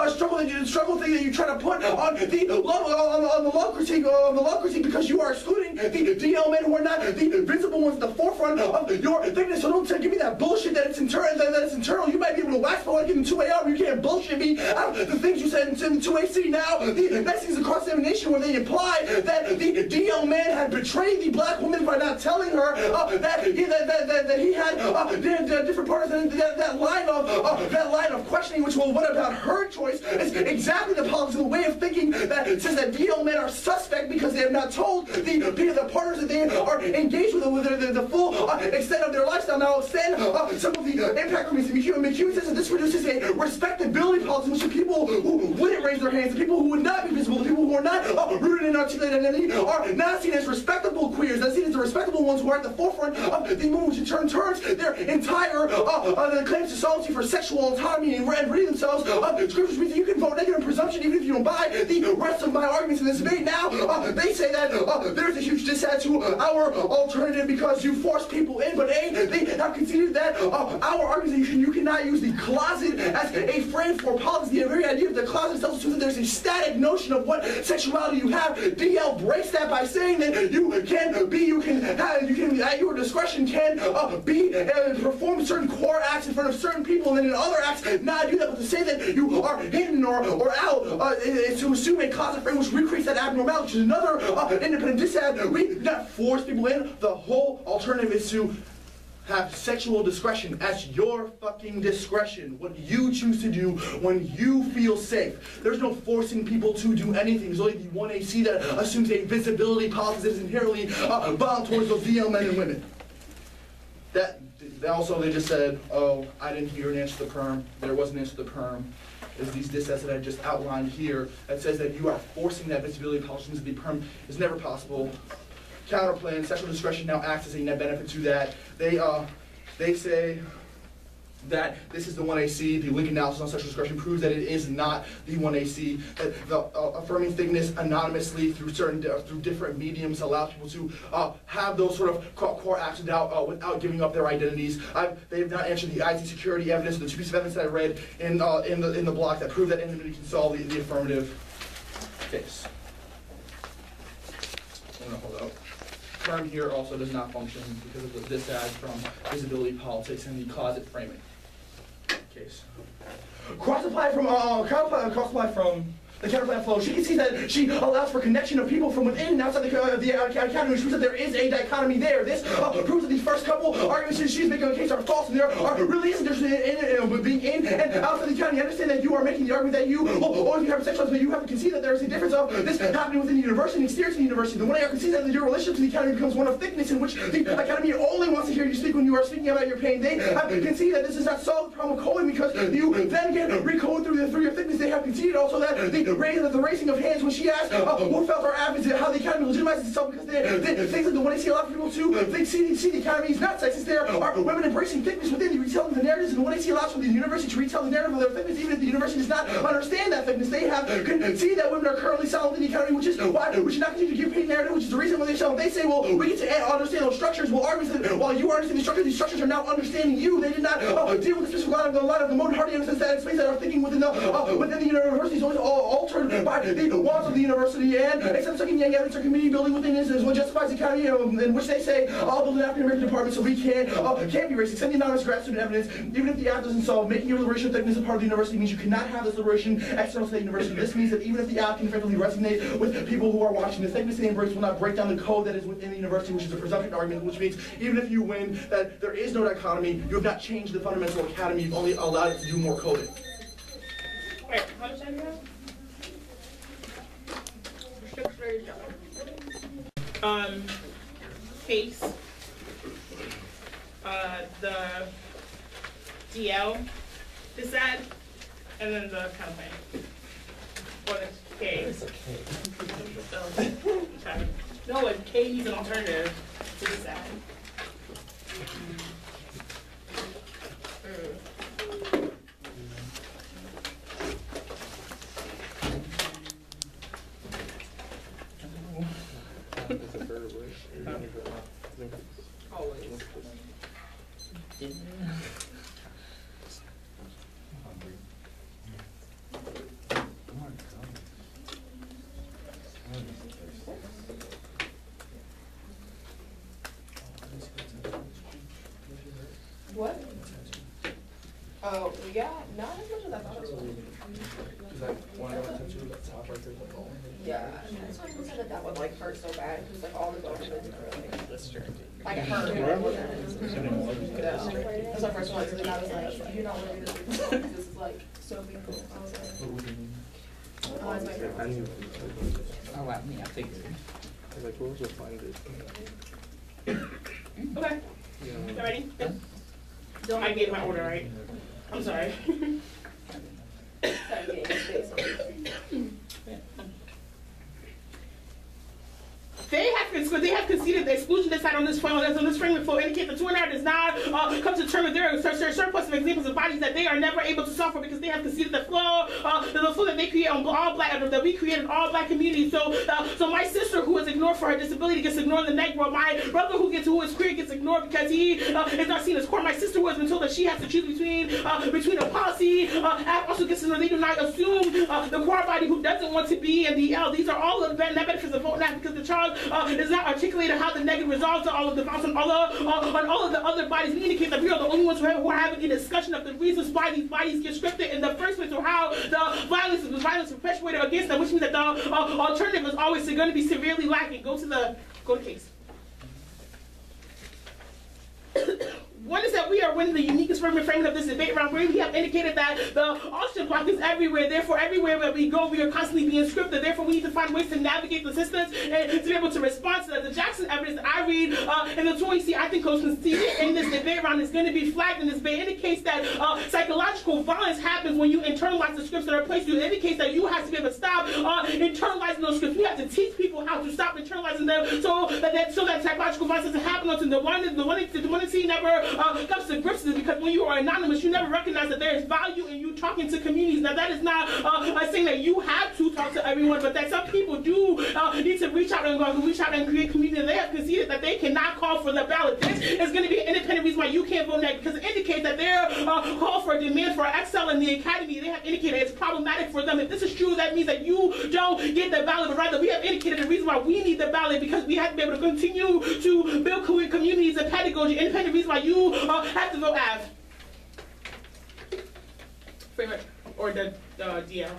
Speaker 11: struggle thing that you try to put on the love critique because you are excluding the DL men who are not the visible ones at the forefront of your thickness. So don't give me that bullshit that it's internal. You might be able to wax poetic in 2AR, but you can't bullshit me out of the things you said in 2AC. Now, the next thing is a cross-examination where they imply that the DL man had betrayed the black woman by not telling her that he had different partners, and that line of questioning, which, well, what about her choice, is exactly the politics of the way of thinking that says that DL men are suspect because they have not told the partners that they are engaged with the full extent of their lifestyle. Now, extend some of the impact from McHugh says that this produces a respectability policy, which the people who wouldn't raise their hands, the people who would not be visible, the people who are not rooted in articulated identity, are not seen as respectable queers, not seen as the respectable ones who are at the forefront of the movement, which in turn turns their entire claims to sovereignty for sexual autonomy and reading themselves scriptures means that you can vote negative in presumption even if you don't buy the rest of my arguments in this debate. Now, they say that there's a huge dissent to our alternative because you force people in, but they have conceded that our organization, you cannot use the closet as a frame for politics. The very idea of the closet tells us that there's a static notion of what sexuality you have. DL breaks that by saying that you can at your discretion can perform certain core acts in front of certain people, and then in other acts not do that. But to say that you are hidden or out is to assume a closet frame which recreates that abnormality, which is another independent dissent. We not force people in. The whole alternative is to have sexual discretion as your fucking discretion. What you choose to do when you feel safe. There's no forcing people to do anything. There's only the 1AC that assumes a visibility policy that is inherently bound towards those DL men and women. That also, they just said, oh, I didn't hear an answer to the perm. There was an answer to the perm. There's these dissents that I just outlined here that says that you are forcing that visibility policy into the perm is never possible. Counterplan, sexual discretion now acts as a net benefit to that. They say that this is the 1AC. The link analysis on sexual discretion proves that it is not the 1AC. That the affirming thickness anonymously through different mediums allows people to have those sort of core actions out without giving up their identities. They have not answered the IT security evidence, the two pieces of evidence that I read in the block that prove that anonymity can solve the affirmative case. I'm gonna hold up. Term here also does not function because of the disad from visibility politics and the closet framing case. Cross-apply from the counterplan flow. She can see that she allows for connection of people from within and outside the academy, which proves that there is a dichotomy there. This proves that these first couple arguments she's making on the case are false, and there really isn't difference in being in and outside the academy. I understand that you are making the argument that you will always be heterosexual, but you have to concede that there is a difference of this happening within the university and exterior to the university. The one I concede that your relationship to the academy becomes one of thickness, in which the academy only wants to hear you speak when you are speaking about your pain. They have conceded that this does not solve the problem of coding because you then get recode through your thickness. They have conceded also that the raising of hands when she asked who felt our advocates, how the academy legitimizes itself, because things like the one I see a lot of people too, they see the academy is not sexist. There are women embracing thickness within the retelling the narratives, and the one I see allows for the university to retell the narrative of their thickness, even if the university does not understand that thickness. They have conceded that women are currently silent in the academy, which is why we should not continue to give pain narrative, which is the reason why they say, well, we get to understand those structures. Well, arguments that while you understand the structures, these structures are now understanding you. They did not deal with the specific line of the modern hardy innocence that space that are thinking within the university is always altered by the walls of the university, and except second yang evidence or community building within this is what justifies the academy, in which they say all build an African American department so we can't be racist. Send the anonymous grad student evidence, even if the app doesn't solve making your racial thickness a part of the university means you cannot have this liberation external to the university. This means that even if the app can effectively resonate with people who are watching, the thickness they embrace will not break down the code that is within the university, which is a presumption argument, which means even if you win that there is no dichotomy, you have not changed the fundamental academy, you've only allowed it to do more coding.
Speaker 2: Wait, how much time do you have? Face, the DL, this ad, and then the counterplan. Or the K. No, a K is an alternative to this ad. What? Oh, yeah, not as much as I thought it was. Yeah, that's why people said that would like hurt so bad, because like all the bones are like it hurt. That's my first one, and I was like, you know what it is? This is like so beautiful. I was like, oh, it's my favorite.
Speaker 5: Oh wow, me, I figured.
Speaker 4: I was like, we'll just find it.
Speaker 2: Okay. You ready? Don't I get my order right? I'm sorry. They have conceded the exclusion decided on this framework flow indicate the 2.5 does not come to term with their surplus of examples of bodies that they are never able to solve for because they have conceded the flow that they create on all black, that we created all black communities. So my sister who is ignored for her disability gets ignored in the negro. My brother who is queer gets ignored because he is not seen as core. My sister who has been told that she has to choose between a policy also gets ignored. They do not assume the core body who doesn't want to be in the L. These are all of the benefits of vote now because the child is not articulated how the negative results on all of the on all of the other bodies. We indicate that we are the only ones who are having a discussion of the reasons why these bodies get scripted in the first place, or how the violence is perpetuated against them, which means that the alternative is always going to be severely lacking. Go to case. One is that we are winning the uniquest framing of this debate round where we have indicated that the oxygen block is everywhere. Therefore, everywhere that we go, we are constantly being scripted. Therefore, we need to find ways to navigate the systems and to be able to respond to that. The Jackson evidence that I read in the 20C, I think, conceded in this debate debate round is going to be flagged in this debate. It indicates that psychological violence happens when you internalize the scripts that are placed to you. It indicates that you have to be able to stop internalizing those scripts. We have to teach people how to stop internalizing them so that psychological violence doesn't happen until the one scene never comes to grips with it, because when you are anonymous, you never recognize that there is value in you talking to communities. Now, that is not saying that you have to talk to everyone, but that some people do need to reach out and create community. They have conceded that they cannot call for the ballot. This is going to be an independent reason why you can't vote next, because it indicates that their call for a demand for excel in the academy, they have indicated it's problematic for them. If this is true, that means that you don't get the ballot, but rather we have indicated the reason why we need the ballot, because we have to be able to continue to build communities and pedagogy. Independent reason why you have to vote Av. Favorite or the DL.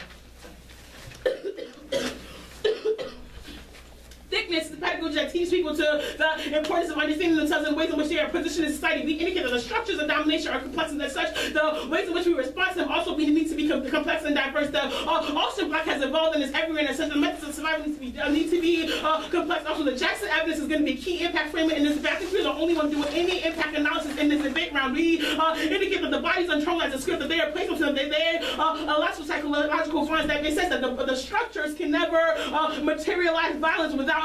Speaker 2: Thickness is the pedagogy that teaches people to the importance of understanding themselves and ways in which they are positioned in society. We indicate that the structures of domination are complex, and as such, the ways in which we respond to them also need to be complex and diverse. The Austin Black has evolved and is everywhere, and such the methods of survival need to be complex. Also, the Jackson evidence is going to be a key impact framework in this debate. I think we're the only one doing any impact analysis in this debate round. We indicate that the bodies internalize the script that they are placed onto them. They allows for psychological violence. That makes sense that the structures can never materialize violence without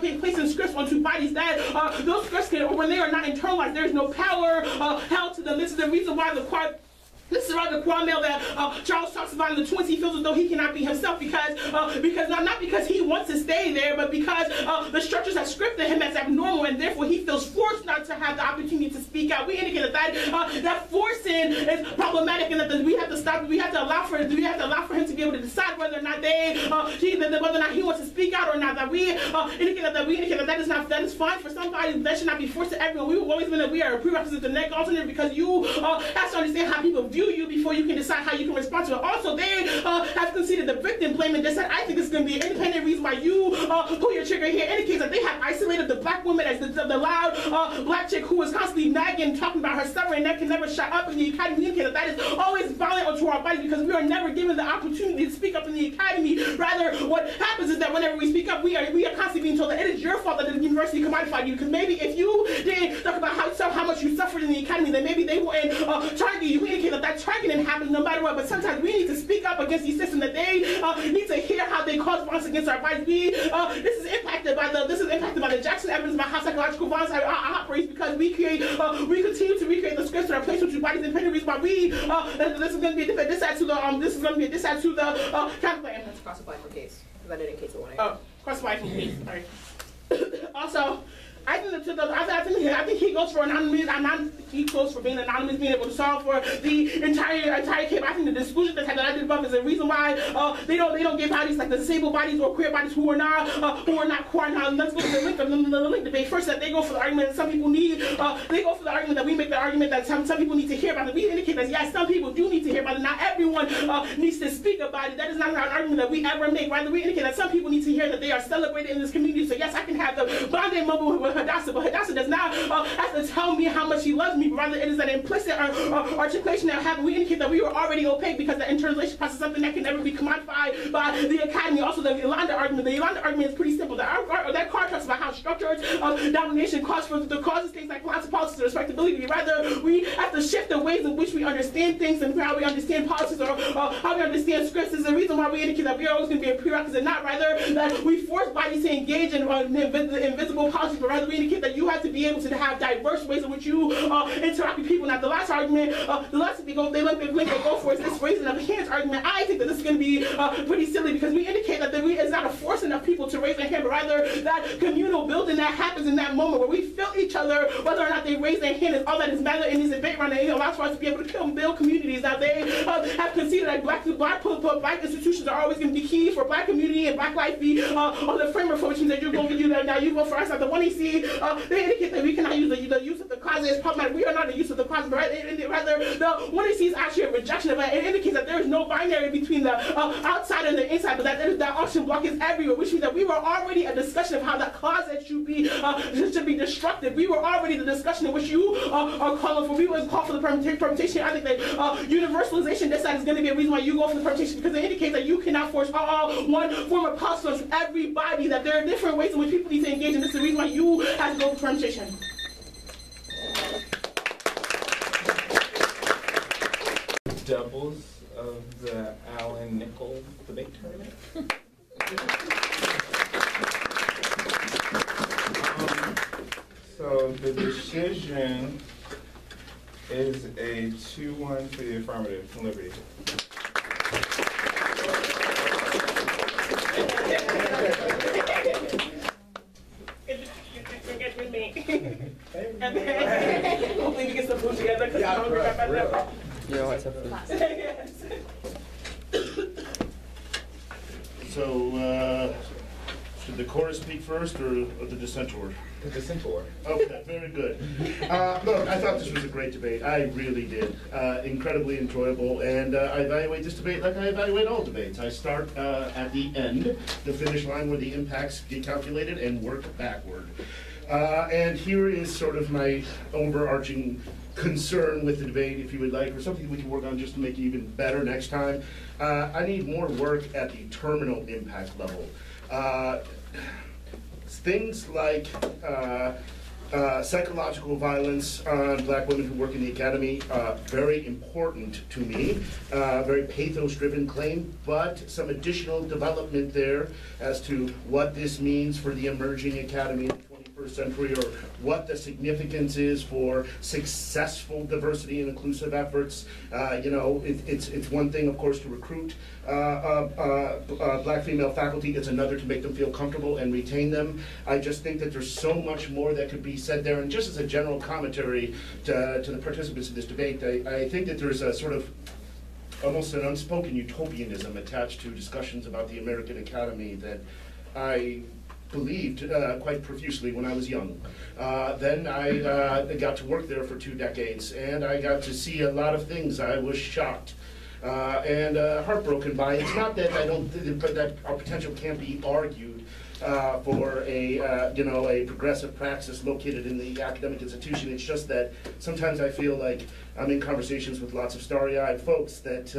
Speaker 2: placing scripts onto bodies. That those scripts can, when they are not internalized, there is no power held to them. This is the reason why the quad male that Charles talks about in the 20s feels as though he cannot be himself because not because he wants to stay there, but because the structures have scripted him as abnormal, and therefore he feels forced not to have the opportunity to speak out. We indicate that forcing is problematic, and that we have to stop. We have to allow for him to be able to decide whether or not whether or not he wants to speak out or not. That we indicate that is fine for somebody. That should not be forced to everyone. We've always been that we are a prerequisite to net alternate, because you have to understand how people view you before you can decide how you can respond to it. Also, they have conceded the victim blame, and they said, I think it's going to be an independent reason why you pull your trigger here. Indicates that they have isolated the black woman as the loud black chick who is constantly nagging, talking about her suffering, that can never shut up in the academy. Indicates that is always violent onto our bodies, because we are never given the opportunity to speak up in the academy. Rather, what happens is that whenever we speak up, we are constantly being told that it is your fault that the university commodified you, because maybe if you didn't talk about how much you suffered in the academy, then maybe they wouldn't target you. We indicate that targeting happens no matter what, but sometimes we need to speak up against these systems, that they need to hear how they cause violence against our bodies. This is impacted by the Jackson evidence about how psychological violence operates, because we continue to recreate the scripts that are placed with bodies. Independent reason why this is going to be a disadd to the counterclaim.
Speaker 6: That's cross-applied for case, because I did in case of 1A.
Speaker 2: Oh, cross-applied for case. Sorry. Also, I think he goes for anonymous. He goes for being anonymous, being able to solve for the entire case. I think the disclosure that I did above is the reason why they don't give bodies like the disabled bodies or queer bodies who are not queer. Now let's go to the link debate first. That they go for the argument that some people need. They go for the argument that we make the argument that some people need to hear about it. We indicate that yes, some people do need to hear about it. Not everyone needs to speak about it. That is not an argument that we ever make. Rather, we indicate that some people need to hear that they are celebrated in this community. So yes, I can have the bonding moment with Hadassah, but Hadassah does not have to tell me how much she loves me, but rather it is an implicit articulation that happened. We indicate that we were already opaque, because the internalization process is something that can never be commodified by the academy. Also, the Yolanda argument is pretty simple. That card talks about how structures of domination causes things like lots of policies and respectability. Rather, we have to shift the ways in which we understand things and how we understand policies or how we understand scripts. Is the reason why we indicate that we are always going to be a prerequisite, not rather that we force bodies to engage in invisible policies, but rather we indicate that you have to be able to have diverse ways in which you interact with people. Now, the last argument, they go for is this raising of hands argument. I think that this is going to be pretty silly, because we indicate that it's not a force enough people to raise their hand, but rather that communal building that happens in that moment where we feel each other, whether or not they raise their hand is all that is matter in this debate round. And it allows for us to be able to build communities. Now, they have conceded that black institutions are always going to be key for black community and black life be on the framework for which that you're going to do that. Now, you go for us at the 1AC. They indicate that we cannot use the use of the closet as problematic. We are not the use of the closet, but rather the 1AC is actually a rejection of it. It indicates that there is no binary between the outside and the inside, but that auction block is everywhere, which means that we were already a discussion of how that closet should be destructive. We were already the discussion in which you are calling for. We would call for the permutation. I think that universalization this side is going to be a reason why you go for the permutation, because it indicates that you cannot force one form of policy on everybody, that there are different ways in which people need to engage, and this is the reason why you have to go for permutation.
Speaker 10: doubles of the Allen Nickel debate tournament. So the decision is a 2-1 for the affirmative from Liberty.
Speaker 2: And then hopefully we get some food together because I'm hungry by myself.
Speaker 5: Yeah, what's up?
Speaker 12: So, should the chorus speak first or the dissentor?
Speaker 10: The dissentor.
Speaker 12: Okay, very good. Look, I thought this was a great debate. I really did. Incredibly enjoyable, and I evaluate this debate like I evaluate all debates. I start at the end, the finish line where the impacts get calculated, and work backward. And here is sort of my overarching concern with the debate, if you would like, or something we can work on just to make it even better next time. I need more work at the terminal impact level. Things like psychological violence on black women who work in the academy, very important to me, very pathos-driven claim, but some additional development there as to what this means for the emerging academy in the 21st century, or what the significance is for successful diversity and inclusive efforts. You know, it's one thing, of course, to recruit black female faculty. It's another to make them feel comfortable and retain them. I just think that there's so much more that could be said there. And just as a general commentary to the participants in this debate, I think that there's a sort of almost an unspoken utopianism attached to discussions about the American Academy that I believed quite profusely when I was young. Then I got to work there for 2 decades, and I got to see a lot of things. I was shocked and heartbroken by. It's not that I don't, but that our potential can't be argued for a you know, a progressive praxis located in the academic institution. It's just that sometimes I feel like I'm in conversations with lots of starry-eyed folks that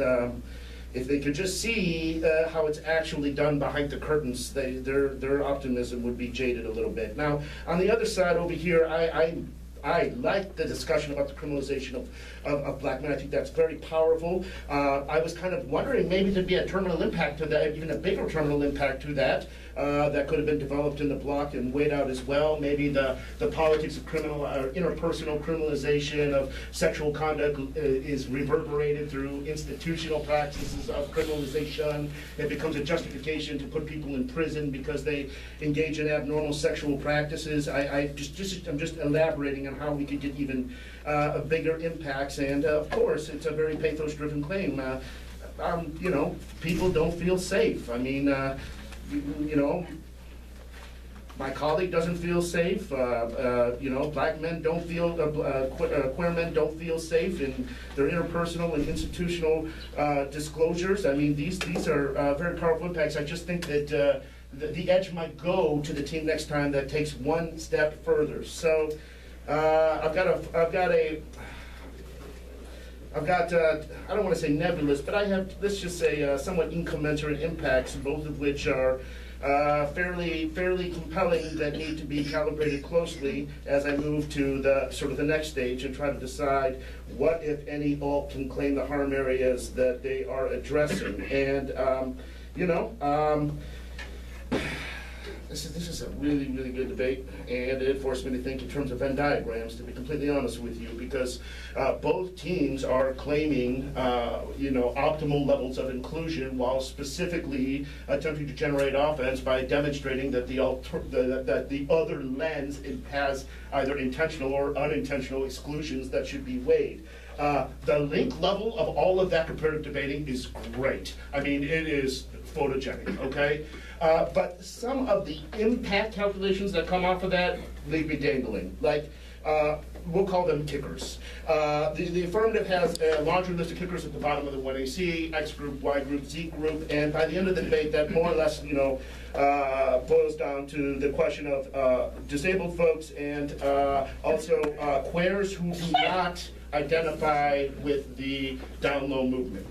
Speaker 12: if they could just see how it's actually done behind the curtains, their optimism would be jaded a little bit. Now, on the other side over here, I like the discussion about the criminalization of black men. I think that's very powerful. I was kind of wondering maybe there'd be a terminal impact to that, even a bigger terminal impact to that, that could have been developed in the block and weighed out as well. Maybe the politics of interpersonal criminalization of sexual conduct is reverberated through institutional practices of criminalization. It becomes a justification to put people in prison because they engage in abnormal sexual practices. I'm just elaborating on how we could get even bigger impacts. And of course, it's a very pathos-driven claim. You know, people don't feel safe. I mean, you know, my colleague doesn't feel safe. You know, black men don't feel, queer men don't feel safe in their interpersonal and institutional disclosures. I mean, these are very powerful impacts. I just think that the edge might go to the team next time that takes one step further. So I've got I don't want to say nebulous, but I have, let's just say, somewhat incommensurate impacts, both of which are fairly compelling, that need to be calibrated closely as I move to the sort of the next stage and try to decide what, if any, alt can claim the harm areas that they are addressing. And you know, this is a really, really good debate, and it forced me to think in terms of Venn diagrams, to be completely honest with you, because both teams are claiming, you know, optimal levels of inclusion, while specifically attempting to generate offense by demonstrating that the other lens has either intentional or unintentional exclusions that should be weighed. The link level of all of that comparative debating is great. I mean, it is photogenic, okay? But some of the impact calculations that come off of that leave me dangling. Like, we'll call them kickers. The affirmative has a laundry list of kickers at the bottom of the 1AC, X group, Y group, Z group, and by the end of the debate, that more or less, you know, boils down to the question of disabled folks and also queers who do not identify with the down-low movement.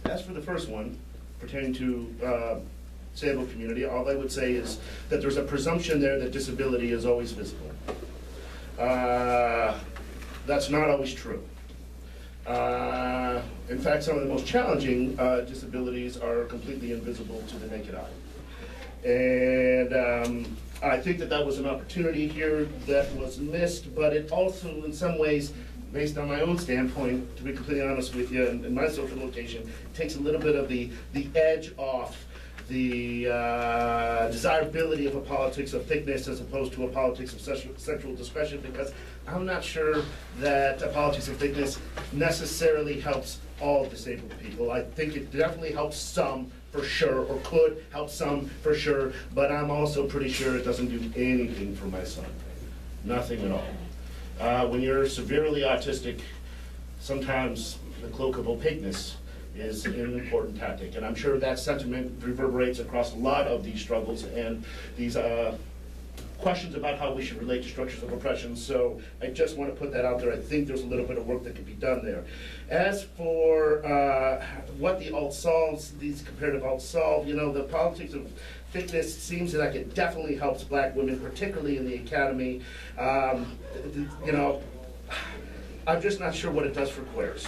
Speaker 12: As for the first one, pertaining to disabled community, all I would say is that there's a presumption there that disability is always visible. That's not always true. In fact, some of the most challenging disabilities are completely invisible to the naked eye. And I think that that was an opportunity here that was missed, but it also, in some ways, based on my own standpoint, to be completely honest with you, and my social location, takes a little bit of the edge off the desirability of a politics of thickness as opposed to a politics of sexual discretion, because I'm not sure that a politics of thickness necessarily helps all disabled people. I think it definitely helps some for sure, or could help some for sure, but I'm also pretty sure it doesn't do anything for my son. Nothing at all. When you're severely autistic, sometimes the cloak of opaqueness is an important tactic, and I'm sure that sentiment reverberates across a lot of these struggles and these questions about how we should relate to structures of oppression. So I just want to put that out there. I think there's a little bit of work that could be done there. As for what the alt solves, these comparative alt solve, you know, the politics of thickness seems like it definitely helps black women, particularly in the academy. You know, I'm just not sure what it does for queers.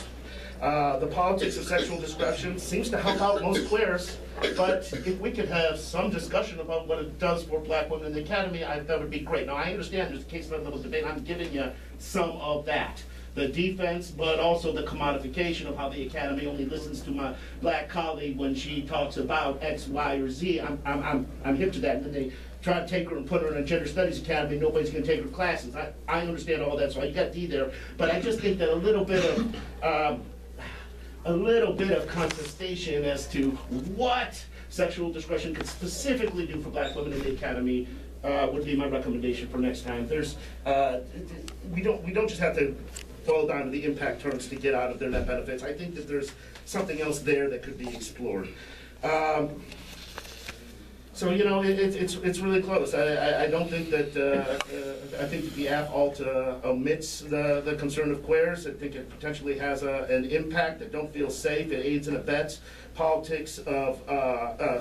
Speaker 12: The politics of sexual discretion seems to help out most queers, but if we could have some discussion about what it does for black women in the academy, that would be great. Now, I understand there's a case for a little debate. I'm giving you some of that. The defense, but also the commodification of how the academy only listens to my black colleague when she talks about X, Y, or Z. I'm hip to that. And then they try to take her and put her in a gender studies academy. Nobody's going to take her classes. I understand all that, so you got D there. But I just think that a little bit of contestation as to what sexual discretion could specifically do for black women in the academy would be my recommendation for next time. There's we don't just have to boil down to the impact terms to get out of their net benefits. I think that there's something else there that could be explored. So, you know, it's really close. I don't think that, I think the AF-ALT omits the concern of queers. I think it potentially has an impact that don't feel safe. It aids and abets politics of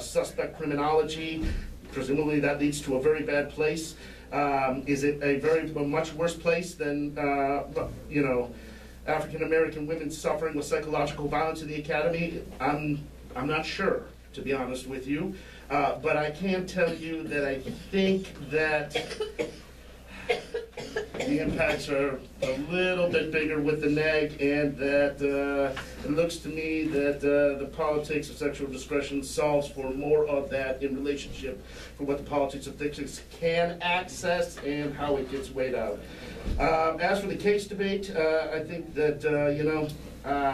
Speaker 12: suspect criminology. Presumably that leads to a very bad place. Is it a much worse place than, you know, African-American women suffering with psychological violence in the academy? I'm not sure, to be honest with you. But I can tell you that I think that the impacts are a little bit bigger with the neg, and that it looks to me that the politics of sexual discretion solves for more of that in relationship for what the politics of thickness can access and how it gets weighed out. As for the case debate, I think that, you know,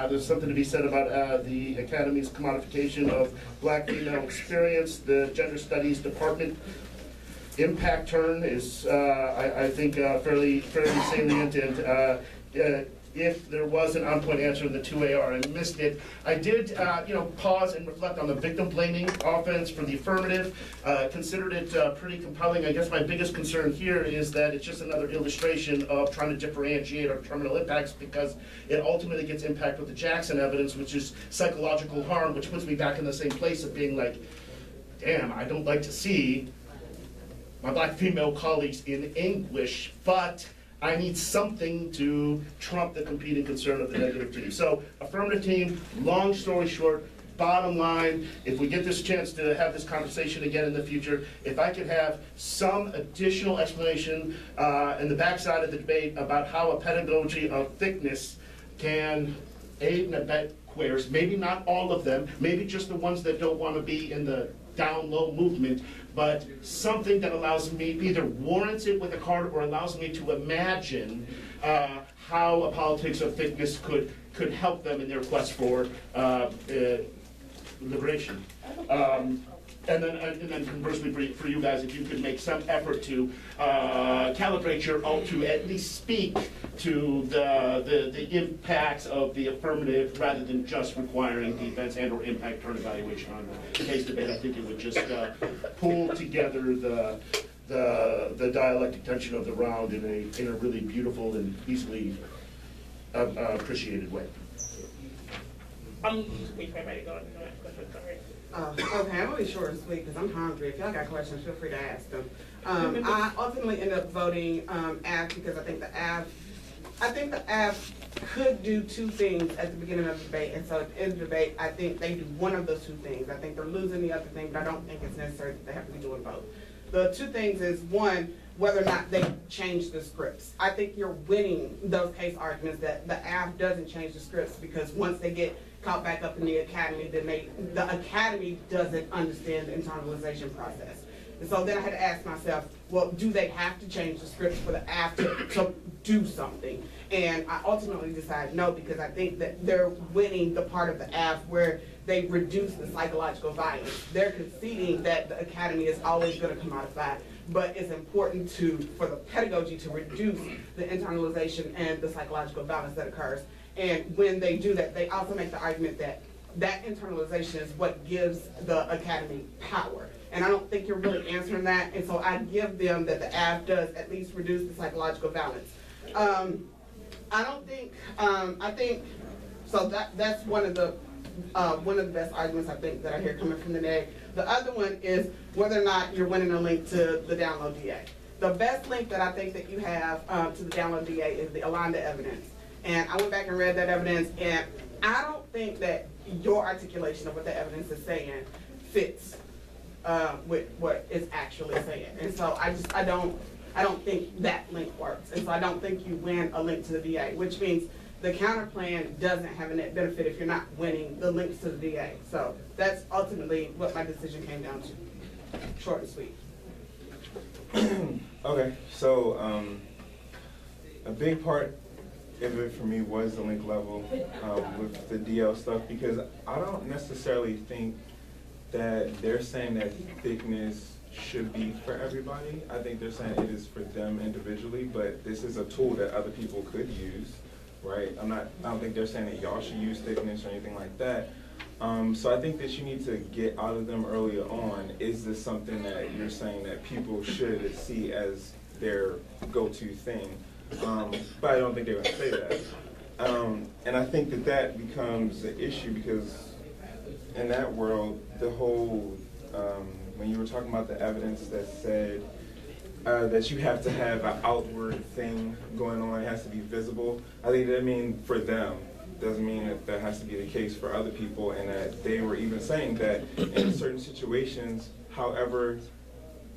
Speaker 12: there's something to be said about the Academy's commodification of black female experience. The Gender Studies Department impact turn is, I think, fairly salient, and if there was an on-point answer in the 2AR, I missed it. I did, you know, pause and reflect on the victim blaming offense for the affirmative. Considered it pretty compelling. I guess my biggest concern here is that it's just another illustration of trying to differentiate our terminal impacts, because it ultimately gets impact with the Jackson evidence, which is psychological harm, which puts me back in the same place of being like, damn, I don't like to see my black female colleagues in anguish, but I need something to trump the competing concern of the negative team. So, affirmative team, long story short, bottom line, if we get this chance to have this conversation again in the future, if I could have some additional explanation in the backside of the debate about how a pedagogy of thickness can aid and abet queers, maybe not all of them, maybe just the ones that don't want to be in the down-low movement, but something that allows me, either warrants it with a card or allows me to imagine how a politics of thickness could help them in their quest for liberation. And then conversely for you guys, if you could make some effort to calibrate your alt to at least speak to the impacts of the affirmative rather than just requiring defense and or impact turn evaluation on the case debate. I think it would just pull together the dialectic tension of the round in a really beautiful and easily appreciated way.
Speaker 2: Wait for everybody to go.
Speaker 9: Okay, I'm gonna be short and sweet because I'm hungry. If y'all got questions, feel free to ask them. I ultimately ended up voting AF because I think the AF I think the app could do two things at the beginning of the debate, and so at the end of the debate, I think they do one of those two things. I think they're losing the other thing, but I don't think it's necessary that they have to be doing both. The two things is, one, whether or not they change the scripts. I think you're winning those case arguments that the app doesn't change the scripts, because once they get caught back up in the academy, then the academy doesn't understand the internalization process. And so then I had to ask myself, well, do they have to change the scripts for the app to do something? And I ultimately decided no, because I think that they're winning the part of the app where they reduce the psychological violence. They're conceding that the academy is always going to commodify, but it's important for the pedagogy to reduce the internalization and the psychological violence that occurs. And when they do that, they also make the argument that that internalization is what gives the academy power. And I don't think you're really answering that. And so I give them that the app does at least reduce the psychological violence. I don't think, I think, so that's one of the best arguments I think that I hear coming from the NEG. The other one is whether or not you're winning a link to the download DA. The best link that I think that you have to the download DA is the align to evidence. And I went back and read that evidence, and I don't think that your articulation of what the evidence is saying fits with what it's actually saying. And so I don't think that link works. And so I don't think you win a link to the DA, which means the counter plan doesn't have a net benefit if you're not winning the links to the DA. So that's ultimately what my decision came down to. Short and sweet.
Speaker 10: Okay, so a big part of it for me was the link level with the DL stuff, because I don't necessarily think that they're saying that thickness should be for everybody. I think they're saying it is for them individually, but this is a tool that other people could use, right? I don't think they're saying that y'all should use thickness or anything like that. So I think that you need to get out of them earlier on. Is this something that you're saying that people should see as their go-to thing? But I don't think they're going to say that. And I think that that becomes an issue, because in that world, the whole, when you were talking about the evidence that said that you have to have an outward thing going on, it has to be visible, I think that means for them, doesn't mean that that has to be the case for other people, and that they were even saying that in certain situations, however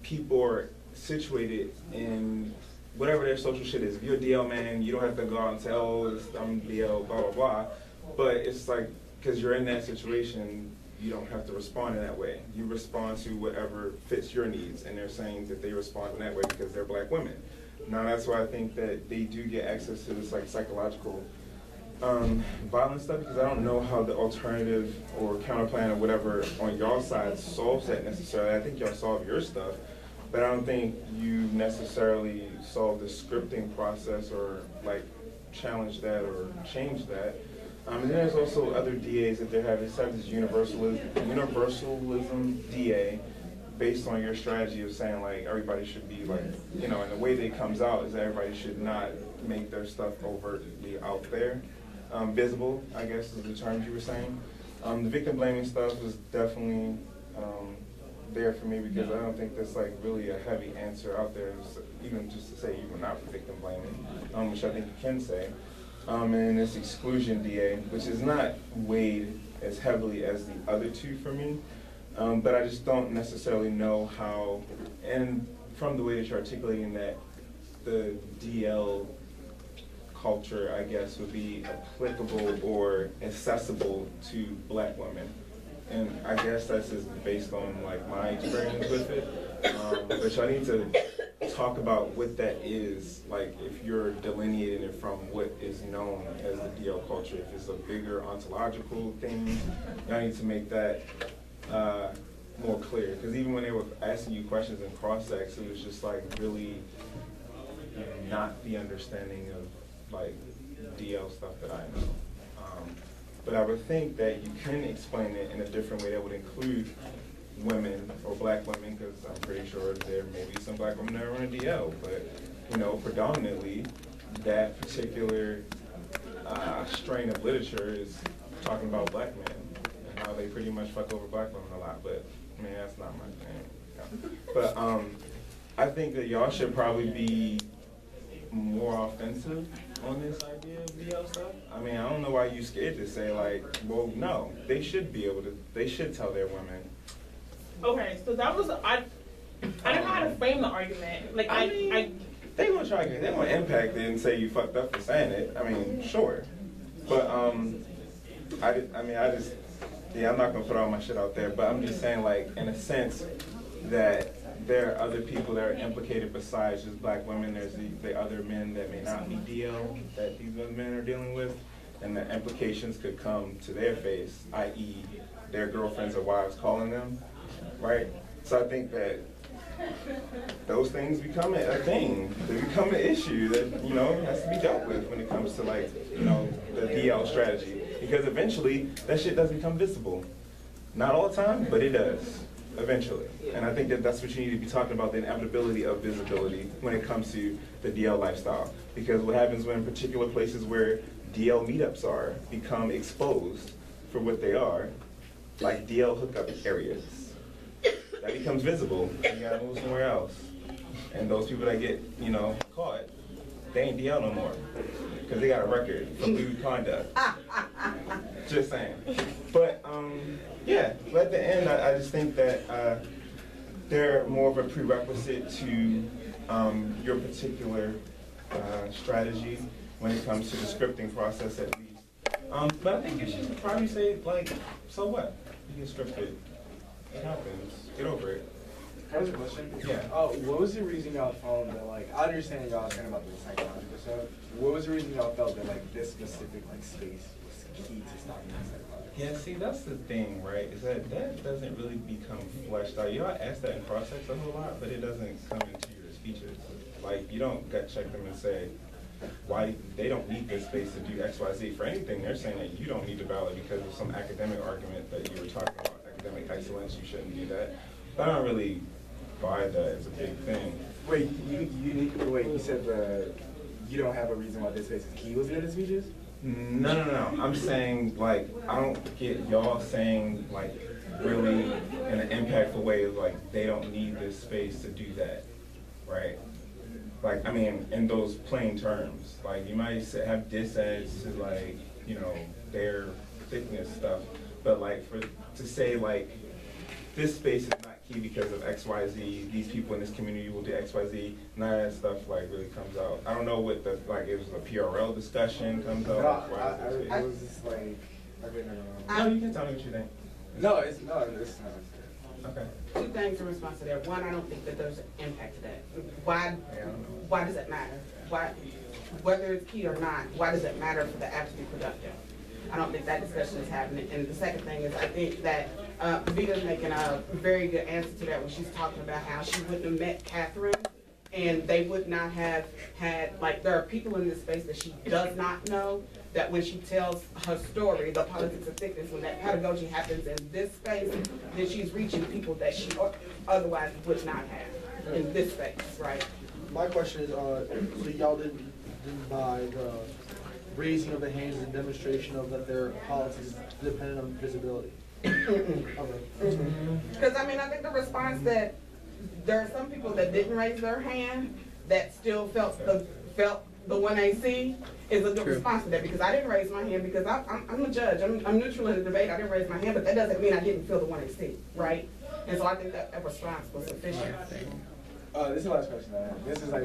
Speaker 10: people are situated in whatever their social shit is. If you're a DL man, you don't have to go out and tell, I'm DL, blah, blah, blah. But it's like, because you're in that situation, you don't have to respond in that way. You respond to whatever fits your needs, and they're saying that they respond in that way because they're black women. Now that's why I think that they do get access to this like psychological violence stuff, because I don't know how the alternative or counterplan or whatever on y'all side solves that necessarily. I think y'all solve your stuff, but I don't think you necessarily solve the scripting process or like challenge that or change that. And then there's also other DAs that they have. They have this universalism DA based on your strategy of saying like everybody should be like, you know, and the way that it comes out is that everybody should not make their stuff overtly out there. Visible, I guess, is the terms you were saying. The victim blaming stuff is definitely there for me, because I don't think there's like really a heavy answer out there, even just to say you were not victim blaming, which I think you can say. And this exclusion DA, which is not weighed as heavily as the other two for me, but I just don't necessarily know how, and from the way that you're articulating that, the DL culture, I guess, would be applicable or accessible to black women. And I guess that's just based on like my experience with it. Which I need to talk about what that is, like if you're delineating it from what is known as the DL culture. If it's a bigger ontological thing, I need to make that more clear. Because even when they were asking you questions in cross-sex, it was just like really not the understanding of like DL stuff that I know. But I would think that you can explain it in a different way that would include women or black women, because I'm pretty sure there may be some black women that are in DL, but you know, predominantly that particular strain of literature is talking about black men and how they pretty much fuck over black women a lot. But I mean, that's not my thing. Yeah. But I think that y'all should probably be more offensive on this idea of DL stuff. I mean, I don't know why you scared to say like, well, no, they should be able to, they should tell their women.
Speaker 2: Okay, so that was, I don't know how to frame the argument. Like,
Speaker 10: They gonna try, they gonna impact it and say you fucked up for saying it. I mean, sure. But, yeah, I'm not gonna put all my shit out there, but I'm just saying like, in a sense, that there are other people that are implicated besides just black women. There's the other men that may not be DL that these other men are dealing with, and the implications could come to their face, i.e. their girlfriends or wives calling them, right? So I think that those things become a thing. They become an issue that, you know, has to be dealt with when it comes to like, you know, the DL strategy. Because eventually, that shit does become visible. Not all the time, but it does. Eventually. And I think that that's what you need to be talking about, the inevitability of visibility when it comes to the DL lifestyle. Because what happens when particular places where DL meetups are become exposed for what they are, like DL hookup areas, that becomes visible, and you gotta move somewhere else. And those people that get, you know, caught, they ain't DL no more. Because they got a record for lewd conduct. Just saying. But, yeah, at the end, I just think that they're more of a prerequisite to your particular strategy when it comes to the scripting process, at least. But I think you should probably say, like, so what? You can script it. It happens. Get over it.
Speaker 13: Can I ask a question?
Speaker 10: Yeah.
Speaker 13: What was the reason y'all felt that, like, I understand y'all kind of about the psychological stuff. What was the reason y'all felt that, like, this specific, like, space was key to stopping the psychological?
Speaker 10: Yeah, see, that's the thing, right? Is that doesn't really become fleshed out. Y'all ask that in cross-sex a whole lot, but it doesn't come into your speeches. Like, you don't gut check them and say, why they don't need this space to do X, Y, Z. For anything, they're saying that you don't need to ballot because of some academic argument that you were talking about, academic excellence, you shouldn't do that. But I don't really buy that as a big thing.
Speaker 13: Wait, you said you don't have a reason why this space is key, wasn't it, in speeches?
Speaker 10: No. I'm saying, like, I don't get y'all saying, like, really in an impactful way, like, they don't need this space to do that, right? Like, I mean, in those plain terms. Like, you might have dissents to, like, you know, their thickness stuff, but, like, to say, like, this space is not key because of X, Y, Z, these people in this community will do X, Y, Z, none of that stuff, like, really comes out. I don't know what the, like, it was a PRL discussion comes out.
Speaker 13: No, I was just like,
Speaker 10: no, you can tell me what you think.
Speaker 13: No, it's not.
Speaker 10: Okay.
Speaker 9: Two things in response to that. One, I don't think that there's an impact to that. Why does it matter? Whether it's key or not, why does it matter for the app to be productive? I don't think that discussion is happening. And the second thing is, I think that Vita's making a very good answer to that when she's talking about how she wouldn't have met Catherine and they would not have had, like, there are people in this space that she does not know, that when she tells her story, the politics of thickness, when that pedagogy happens in this space, then she's reaching people that she otherwise would not have in this space, right?
Speaker 11: My question is, so y'all didn't buy the raising of the hands and demonstration of that their politics is dependent on visibility?
Speaker 9: Because, I mean, I think the response that there are some people that didn't raise their hand that still felt the 1AC is a good response to that, because I didn't raise my hand because I'm a judge. I'm neutral in the debate. I didn't raise my hand, but that doesn't mean I didn't feel the 1AC, right? And so I think that response was sufficient.
Speaker 13: This is the last question I have. This is like